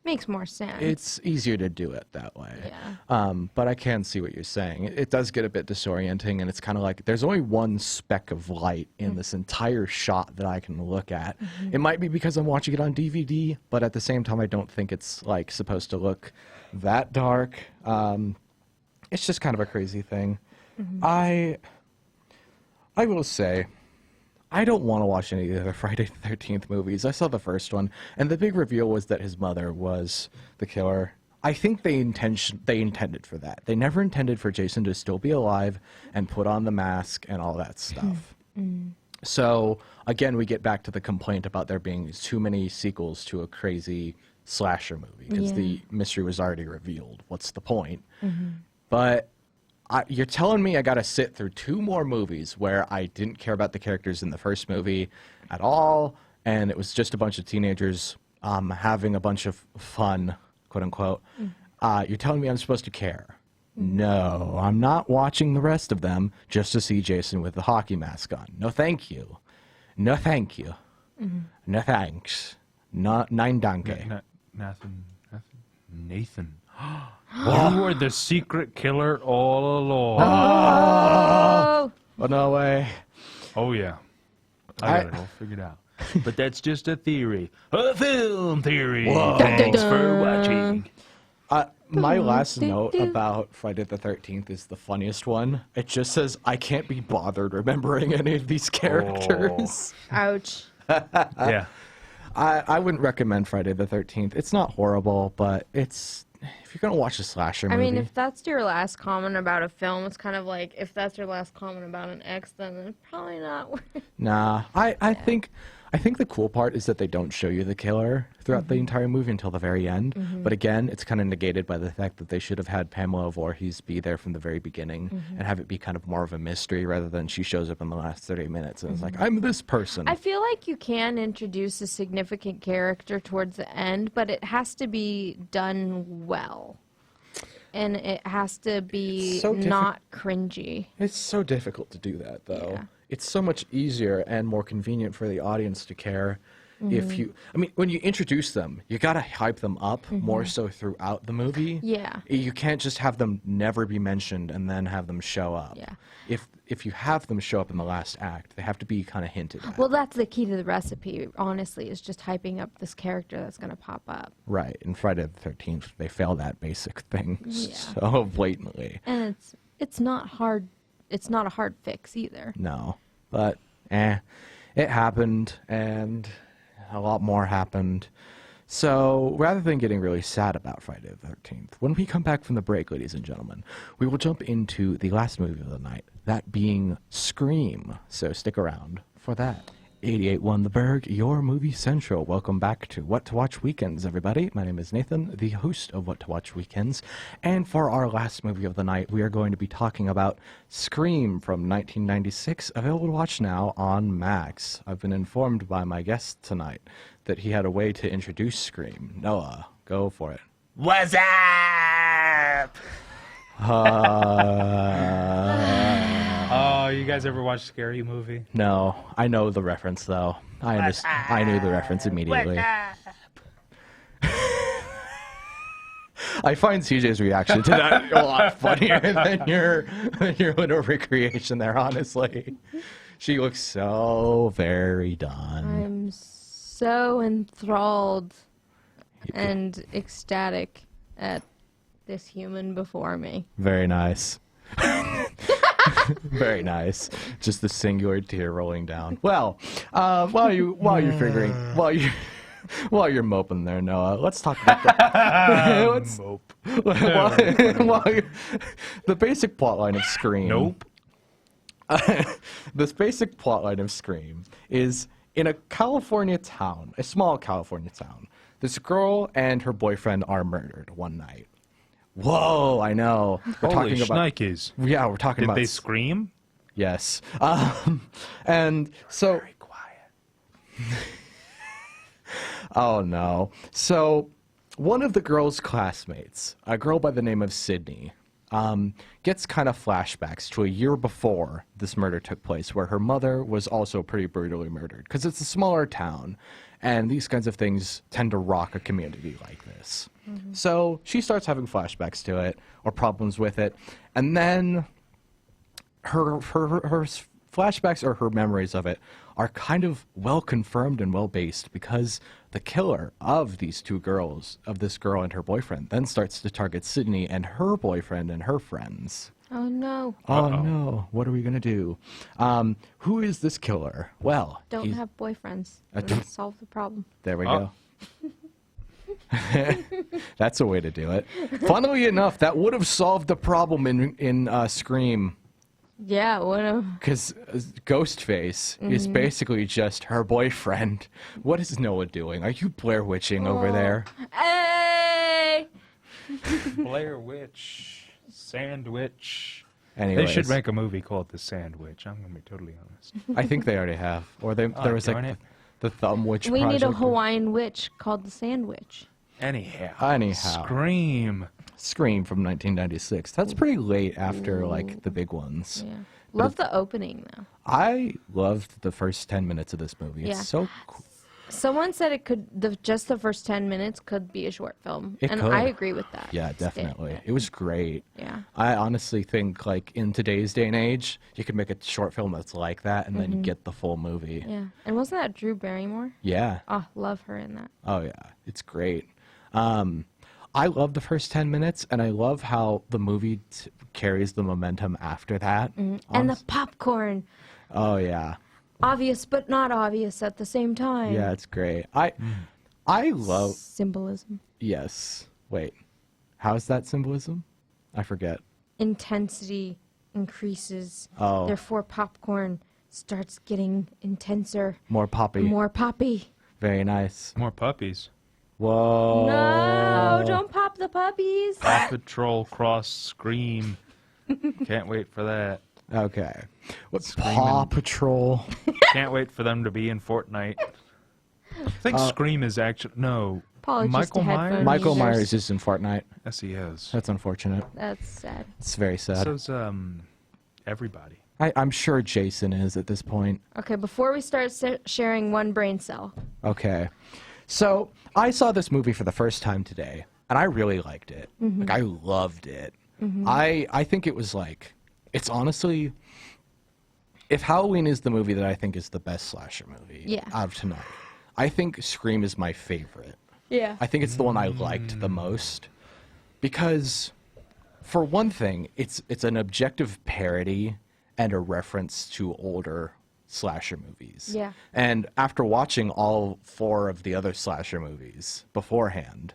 [SPEAKER 2] Makes more sense.
[SPEAKER 1] it's easier to do it that way.
[SPEAKER 2] Yeah.
[SPEAKER 1] But I can see what you're saying. It does get a bit disorienting, and it's kind of like there's only one speck of light in this entire shot that I can look at. It might be because I'm watching it on DVD, but at the same time, I don't think it's like supposed to look that dark. It's just kind of a crazy thing. I will say, I don't want to watch any of the Friday the 13th movies. I saw the first one, and the big reveal was that his mother was the killer. I think they intended for that. They never intended for Jason to still be alive and put on the mask and all that stuff. So, again, we get back to the complaint about there being too many sequels to a crazy slasher movie, because the mystery was already revealed. What's the point? But you're telling me I got to sit through 2 more movies where I didn't care about the characters in the first movie at all, and it was just a bunch of teenagers having a bunch of fun, quote unquote. You're telling me I'm supposed to care? No, I'm not watching the rest of them just to see Jason with the hockey mask on. No, thank you. No, thank you. No, thanks. No, nein danke.
[SPEAKER 3] Nathan. You were the secret killer all along.
[SPEAKER 2] Oh!
[SPEAKER 1] No way.
[SPEAKER 3] Oh, yeah. I got it all figured out. But that's just a theory. A film theory.
[SPEAKER 1] Whoa.
[SPEAKER 3] Thanks for watching.
[SPEAKER 1] My last note about Friday the 13th is the funniest one. It just says, I can't be bothered remembering any of these characters.
[SPEAKER 2] Ouch.
[SPEAKER 3] Yeah.
[SPEAKER 1] I wouldn't recommend Friday the 13th. It's not horrible, but it's, if you're going to watch a slasher movie.
[SPEAKER 2] I mean, if that's your last comment about a film, it's kind of like if that's your last comment about an ex, then it's probably not worth it.
[SPEAKER 1] Nah, I think the cool part is that they don't show you the killer throughout the entire movie until the very end. But again, it's kind of negated by the fact that they should have had Pamela Voorhees be there from the very beginning and have it be kind of more of a mystery rather than she shows up in the last 30 minutes and it's like, I'm this person.
[SPEAKER 2] I feel like you can introduce a significant character towards the end, but it has to be done well. And it has to be not cringy.
[SPEAKER 1] It's so difficult to do that, though.
[SPEAKER 2] Yeah.
[SPEAKER 1] It's so much easier and more convenient for the audience to care if you... I mean, when you introduce them, you gotta hype them up more so throughout the movie.
[SPEAKER 2] Yeah.
[SPEAKER 1] You can't just have them never be mentioned and then have them show up.
[SPEAKER 2] Yeah.
[SPEAKER 1] If you have them show up in the last act, they have to be kind of hinted at.
[SPEAKER 2] Well, that's the key to the recipe, honestly, is just hyping up this character that's going to pop up.
[SPEAKER 1] Right. In Friday the 13th, they fail that basic thing
[SPEAKER 2] Yeah.
[SPEAKER 1] so blatantly.
[SPEAKER 2] And it's not hard. It's not a hard fix either.
[SPEAKER 1] No. But, it happened, and a lot more happened. So, rather than getting really sad about Friday the 13th, when we come back from the break, ladies and gentlemen, we will jump into the last movie of the night, that being Scream. So, stick around for that. 88.1 The Burg, your movie central. Welcome back to What to Watch Weekends, everybody. My name is Nathan, the host of What to Watch Weekends. And for our last movie of the night, we are going to be talking about Scream from 1996, available to watch now on Max. I've been informed by my guest tonight that he had a way to introduce Scream. Noah, go for it.
[SPEAKER 4] What's up?
[SPEAKER 3] Oh, you guys ever watch Scary Movie?
[SPEAKER 1] No, I know the reference, though. I knew the reference immediately. I find CJ's reaction to that a lot funnier than your little recreation there, honestly. She looks so very done.
[SPEAKER 2] I'm so enthralled and ecstatic at this human before me.
[SPEAKER 1] Very nice. Very nice. Just the singular tear rolling down. Well, while you're moping there, Noah, let's talk about the basic plotline of Scream.
[SPEAKER 3] Nope.
[SPEAKER 1] This basic plotline of Scream is in a California town, a small California town. This girl and her boyfriend are murdered one night. Whoa, I know. We're
[SPEAKER 3] Holy
[SPEAKER 1] talking about.
[SPEAKER 3] shnikes.
[SPEAKER 1] Yeah, we're talking
[SPEAKER 3] Did
[SPEAKER 1] about.
[SPEAKER 3] they scream?
[SPEAKER 1] Yes. And so.
[SPEAKER 3] Very quiet.
[SPEAKER 1] Oh, no. So, one of the girl's classmates, a girl by the name of Sydney, gets kind of flashbacks to a year before this murder took place, where her mother was also pretty brutally murdered. Because it's a smaller town, and these kinds of things tend to rock a community like this. Mm-hmm. So, she starts having flashbacks to it, or problems with it, and then her flashbacks or her memories of it are kind of well confirmed and well based, because the killer of these two girls, of this girl and her boyfriend, then starts to target Sydney and her boyfriend and her friends.
[SPEAKER 2] Oh no.
[SPEAKER 1] Oh no, what are we going to do? Who is this killer? Well,
[SPEAKER 2] Don't
[SPEAKER 1] he's-
[SPEAKER 2] have boyfriends. That'll solve the problem.
[SPEAKER 1] there we
[SPEAKER 3] Oh.
[SPEAKER 1] go. That's a way to do it. Funnily enough, that would have solved the problem in Scream.
[SPEAKER 2] Yeah, one of
[SPEAKER 1] Because Ghostface is basically just her boyfriend. What is Noah doing? Are you Blair Witching over there?
[SPEAKER 2] Hey!
[SPEAKER 3] Blair Witch. Sandwich.
[SPEAKER 1] Anyways,
[SPEAKER 3] They should make a movie called The Sandwich. I'm going to be totally honest.
[SPEAKER 1] I think they already have. Or there was
[SPEAKER 3] darn
[SPEAKER 1] like
[SPEAKER 3] it.
[SPEAKER 1] the Thumb Witch
[SPEAKER 2] We
[SPEAKER 1] project.
[SPEAKER 2] need a Hawaiian witch called the Sandwich.
[SPEAKER 1] Anyhow.
[SPEAKER 3] Scream.
[SPEAKER 1] Scream from 1996. That's pretty late after like the big ones.
[SPEAKER 2] Yeah. Love the opening though.
[SPEAKER 1] I loved the first 10 minutes of this movie.
[SPEAKER 2] Yeah.
[SPEAKER 1] It's so cool.
[SPEAKER 2] Someone said it could just the first 10 minutes could be a short film.
[SPEAKER 1] It
[SPEAKER 2] and
[SPEAKER 1] could.
[SPEAKER 2] I agree with that.
[SPEAKER 1] Yeah, definitely. It was great.
[SPEAKER 2] Yeah.
[SPEAKER 1] I honestly think, like, in today's day and age, you could make a short film that's like that, and then you get the full movie.
[SPEAKER 2] Yeah. And wasn't that Drew Barrymore?
[SPEAKER 1] Yeah.
[SPEAKER 2] Oh, love her in that.
[SPEAKER 1] Oh, yeah. It's great. I love the first 10 minutes, and I love how the movie carries the momentum after that.
[SPEAKER 2] And the popcorn.
[SPEAKER 1] Oh, yeah.
[SPEAKER 2] Obvious but not obvious at the same time.
[SPEAKER 1] Yeah, it's great. I love...
[SPEAKER 2] Symbolism.
[SPEAKER 1] Yes. Wait. How's that symbolism? I forget.
[SPEAKER 2] Intensity increases.
[SPEAKER 1] Oh.
[SPEAKER 2] Therefore, popcorn starts getting intenser.
[SPEAKER 1] More poppy.
[SPEAKER 2] More poppy.
[SPEAKER 1] Very nice.
[SPEAKER 3] More puppies.
[SPEAKER 1] Whoa.
[SPEAKER 2] No, don't pop the puppies.
[SPEAKER 3] Paw Patrol cross Scream. Can't wait for that.
[SPEAKER 1] Okay. What
[SPEAKER 3] Screaming.
[SPEAKER 1] Paw Patrol?
[SPEAKER 3] Can't wait for them to be in Fortnite. I think Scream is actually... No.
[SPEAKER 2] Apologies
[SPEAKER 3] Michael
[SPEAKER 2] to headphone
[SPEAKER 3] Myers?
[SPEAKER 1] Michael
[SPEAKER 2] users.
[SPEAKER 1] Myers is in Fortnite.
[SPEAKER 3] Yes, he is.
[SPEAKER 1] That's unfortunate.
[SPEAKER 2] That's sad.
[SPEAKER 1] It's very sad.
[SPEAKER 3] So's everybody.
[SPEAKER 1] I'm sure Jason is at this point.
[SPEAKER 2] Okay, before we start sharing one brain cell.
[SPEAKER 1] Okay. So, I saw this movie for the first time today, and I really liked it. Like, I loved it. I think it was like... It's honestly... If Halloween is the movie that I think is the best slasher movie out of tonight, I think Scream is my favorite.
[SPEAKER 2] Yeah.
[SPEAKER 1] I think it's the one I liked the most. Because, for one thing, it's an objective parody and a reference to older slasher movies.
[SPEAKER 2] Yeah.
[SPEAKER 1] And after watching all 4 of the other slasher movies beforehand,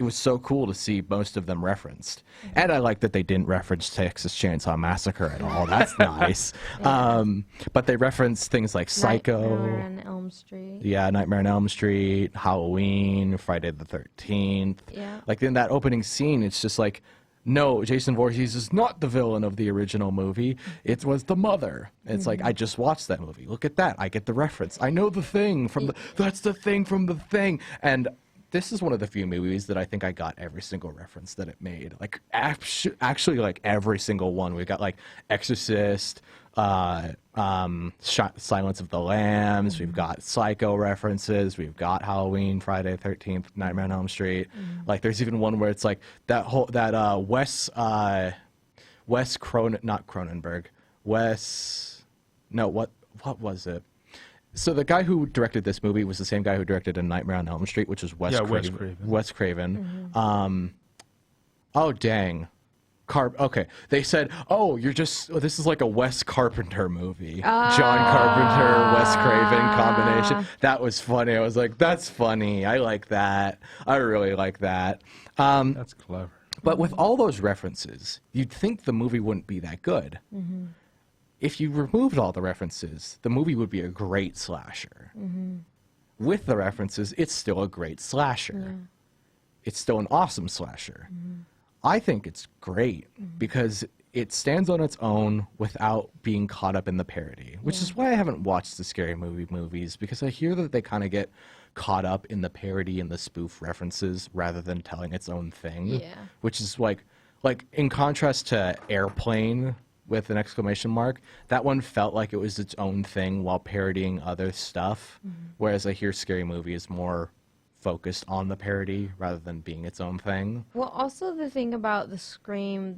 [SPEAKER 1] it was so cool to see most of them referenced. And I like that they didn't reference Texas Chainsaw Massacre at all. That's nice. But they referenced things like Psycho.
[SPEAKER 2] Nightmare on Elm Street.
[SPEAKER 1] Yeah, Nightmare on Elm Street, Halloween, Friday the 13th.
[SPEAKER 2] Yeah.
[SPEAKER 1] Like in that opening scene, it's just like, no, Jason Voorhees is not the villain of the original movie. It was the mother. It's like, I just watched that movie. Look at that. I get the reference. I know the thing from the, that's the thing from the thing. And this is one of the few movies that I think I got every single reference that it made. Like, actually, like every single one. We got like Exorcist, Silence of the Lambs. We've got Psycho references. We've got Halloween, Friday the 13th, Nightmare on Elm Street. Like, there's even one where it's like that whole Wes Cronin, not Cronenberg. No, what was it? So the guy who directed this movie was the same guy who directed A Nightmare on Elm Street, which was Wes Craven. Wes Craven. Oh, dang. Okay, they said, "Oh, this is like a Wes Carpenter movie, John Carpenter, Wes Craven combination." That was funny. I was like, "That's funny. I like that. I really like that."
[SPEAKER 3] That's clever.
[SPEAKER 1] But with all those references, you'd think the movie wouldn't be that good. If you removed all the references, the movie would be a great slasher. With the references, it's still a great slasher. It's still an awesome slasher. I think it's great because it stands on its own without being caught up in the parody, which is why I haven't watched the Scary Movie movies, because I hear that they kind of get caught up in the parody and the spoof references rather than telling its own thing.
[SPEAKER 2] Yeah.
[SPEAKER 1] Which is like in contrast to Airplane with an exclamation mark, that one felt like it was its own thing while parodying other stuff, whereas I hear Scary Movie is more focused on the parody rather than being its own thing.
[SPEAKER 2] Well, also the thing about the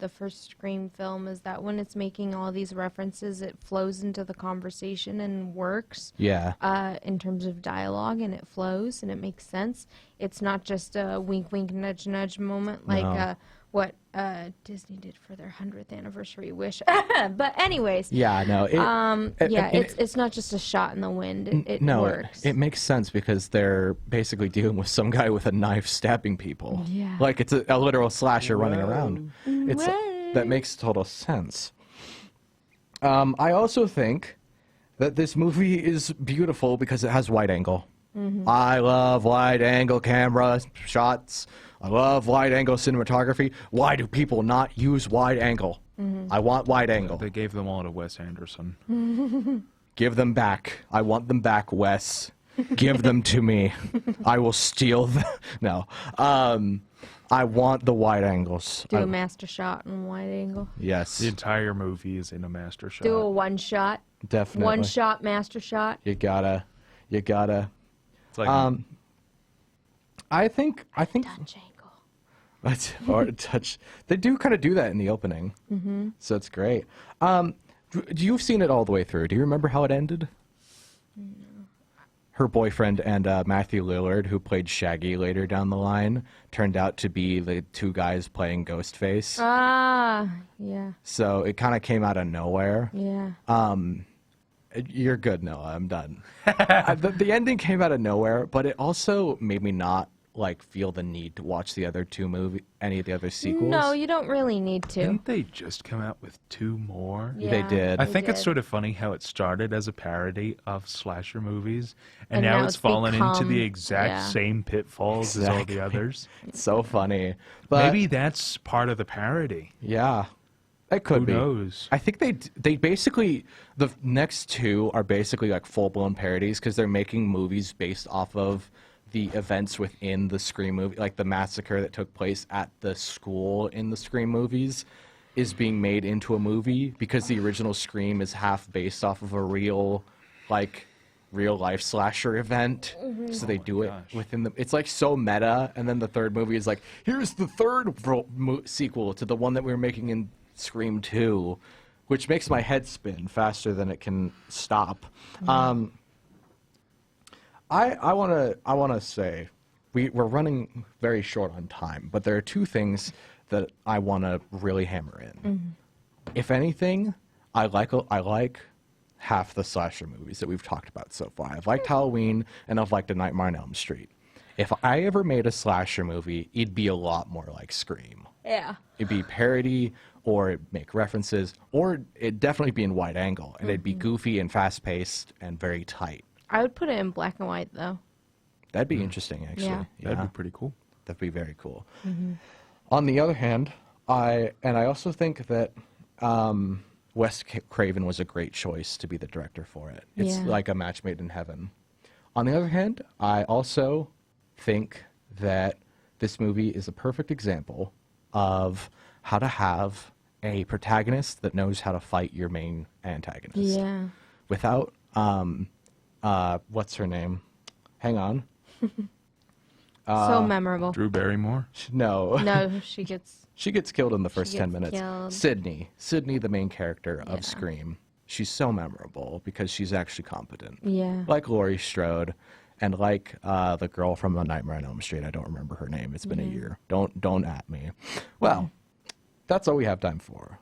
[SPEAKER 2] first Scream film, is that when it's making all these references, it flows into the conversation and works.
[SPEAKER 1] Yeah.
[SPEAKER 2] In terms of dialogue, and it flows and it makes sense. It's not just a wink, wink, nudge, nudge moment like what Disney did for their 100th anniversary Wish. But anyways.
[SPEAKER 1] Yeah, no.
[SPEAKER 2] It's not just a shot in the wind. It works.
[SPEAKER 1] It makes sense because they're basically dealing with some guy with a knife stabbing people.
[SPEAKER 2] Yeah.
[SPEAKER 1] Like it's a literal slasher running around. That makes total sense. I also think that this movie is beautiful because it has wide angle. I love wide angle camera shots. I love wide angle cinematography. Why do people not use wide angle? I want wide angle.
[SPEAKER 3] They gave them all to Wes Anderson.
[SPEAKER 1] Give them back. I want them back, Wes. Give them to me. I will steal them. No. I want the wide angles.
[SPEAKER 2] Do a master shot in wide angle.
[SPEAKER 1] Yes.
[SPEAKER 3] The entire movie is in a master shot.
[SPEAKER 2] Do a one shot.
[SPEAKER 1] Definitely.
[SPEAKER 2] One shot master shot.
[SPEAKER 1] You gotta.
[SPEAKER 3] It's like
[SPEAKER 1] I think.
[SPEAKER 2] Touch angle.
[SPEAKER 1] Or touch. They do kind of do that in the opening. So it's great. You've seen it all the way through. Do you remember how it ended? Her boyfriend and Matthew Lillard, who played Shaggy later down the line, turned out to be the two guys playing Ghostface.
[SPEAKER 2] Yeah.
[SPEAKER 1] So it kind of came out of nowhere.
[SPEAKER 2] Yeah.
[SPEAKER 1] You're good, Noah. I'm done. The ending came out of nowhere, but it also made me not feel the need to watch any of the other sequels.
[SPEAKER 2] No, you don't really need to.
[SPEAKER 3] Didn't they just come out with 2 more?
[SPEAKER 2] Yeah,
[SPEAKER 1] They did.
[SPEAKER 3] I think it's
[SPEAKER 2] did.
[SPEAKER 3] sort of funny how it started as a parody of slasher movies, and
[SPEAKER 2] And
[SPEAKER 3] now
[SPEAKER 2] now
[SPEAKER 3] it's
[SPEAKER 2] it's
[SPEAKER 3] fallen into
[SPEAKER 2] become-
[SPEAKER 3] the exact
[SPEAKER 2] yeah.
[SPEAKER 3] same pitfalls as all the others.
[SPEAKER 1] It's so funny. But
[SPEAKER 3] Maybe that's part of the parody.
[SPEAKER 1] yeah, it could
[SPEAKER 3] Who
[SPEAKER 1] be.
[SPEAKER 3] knows?
[SPEAKER 1] I think they basically, the next 2 are basically like full-blown parodies because they're making movies based off of the events within the Scream movie, like the massacre that took place at the school in the Scream movies is being made into a movie because the original Scream is half based off of a real life slasher event. So they do it within it's like so meta. And then the third movie is like, here's the third sequel to the one that we were making in Scream 2, which makes my head spin faster than it can stop. I want to say we're running very short on time, but there are 2 things that I want to really hammer in. If anything, I like half the slasher movies that we've talked about so far. I've liked Halloween and I've liked A Nightmare on Elm Street. If I ever made a slasher movie, it'd be a lot more like Scream.
[SPEAKER 2] Yeah.
[SPEAKER 1] It'd be parody, or it'd make references, or it'd definitely be in wide angle, and it'd be goofy and fast-paced and very tight.
[SPEAKER 2] I would put it in black and white, though.
[SPEAKER 1] That'd be interesting, actually.
[SPEAKER 2] Yeah.
[SPEAKER 3] That'd be pretty cool.
[SPEAKER 1] That'd be very cool. On the other hand, I also think that Wes Craven was a great choice to be the director for it. It's
[SPEAKER 2] Yeah.
[SPEAKER 1] like a match made in heaven. On the other hand, I also think that this movie is a perfect example of how to have a protagonist that knows how to fight your main antagonist.
[SPEAKER 2] Yeah.
[SPEAKER 1] Without, what's her name? Hang on.
[SPEAKER 2] So memorable.
[SPEAKER 3] Drew Barrymore.
[SPEAKER 1] No.
[SPEAKER 2] No, she gets.
[SPEAKER 1] She gets killed in the first 10
[SPEAKER 2] gets
[SPEAKER 1] minutes.
[SPEAKER 2] killed.
[SPEAKER 1] Sydney, the main character
[SPEAKER 2] Yeah.
[SPEAKER 1] of Scream. She's so memorable because she's actually competent.
[SPEAKER 2] Yeah.
[SPEAKER 1] Like Laurie Strode and like the girl from A Nightmare on Elm Street. I don't remember her name. It's been a year. Don't at me. Well, that's all we have time for.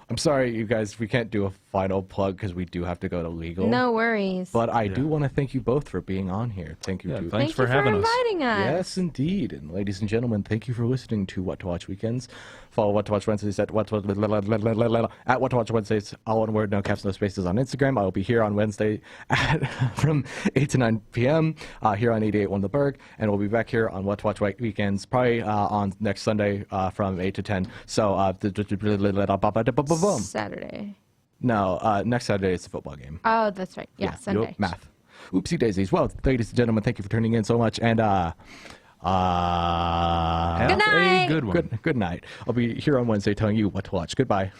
[SPEAKER 1] I'm sorry, you guys, we can't do a final plug because we do have to go to legal.
[SPEAKER 2] No worries.
[SPEAKER 1] But I do want to thank you both for being on here. Thank you.
[SPEAKER 3] Yeah,
[SPEAKER 1] to
[SPEAKER 3] thanks
[SPEAKER 2] Thank
[SPEAKER 3] for
[SPEAKER 2] you
[SPEAKER 3] having us.
[SPEAKER 2] inviting us.
[SPEAKER 1] Yes, indeed. And ladies and gentlemen, thank you for listening to What to Watch Weekends. Follow What to Watch Wednesdays at What to Watch Wednesdays, all one word, no caps, no spaces on Instagram. I will be here on Wednesday from 8 to 9 p.m. Here on 88.1 The Burg. And we'll be back here on What to Watch Weekends probably on next Sunday from 8 to 10. So, boom.
[SPEAKER 2] Saturday.
[SPEAKER 1] No, next Saturday is the football game.
[SPEAKER 2] Oh, that's right. Yeah, Sunday.
[SPEAKER 1] Math. Oopsie daisies. Well, ladies and gentlemen, thank you for tuning in so much. And
[SPEAKER 3] Have
[SPEAKER 2] Good night.
[SPEAKER 3] a good one.
[SPEAKER 1] good night. I'll be here on Wednesday telling you what to watch. Goodbye.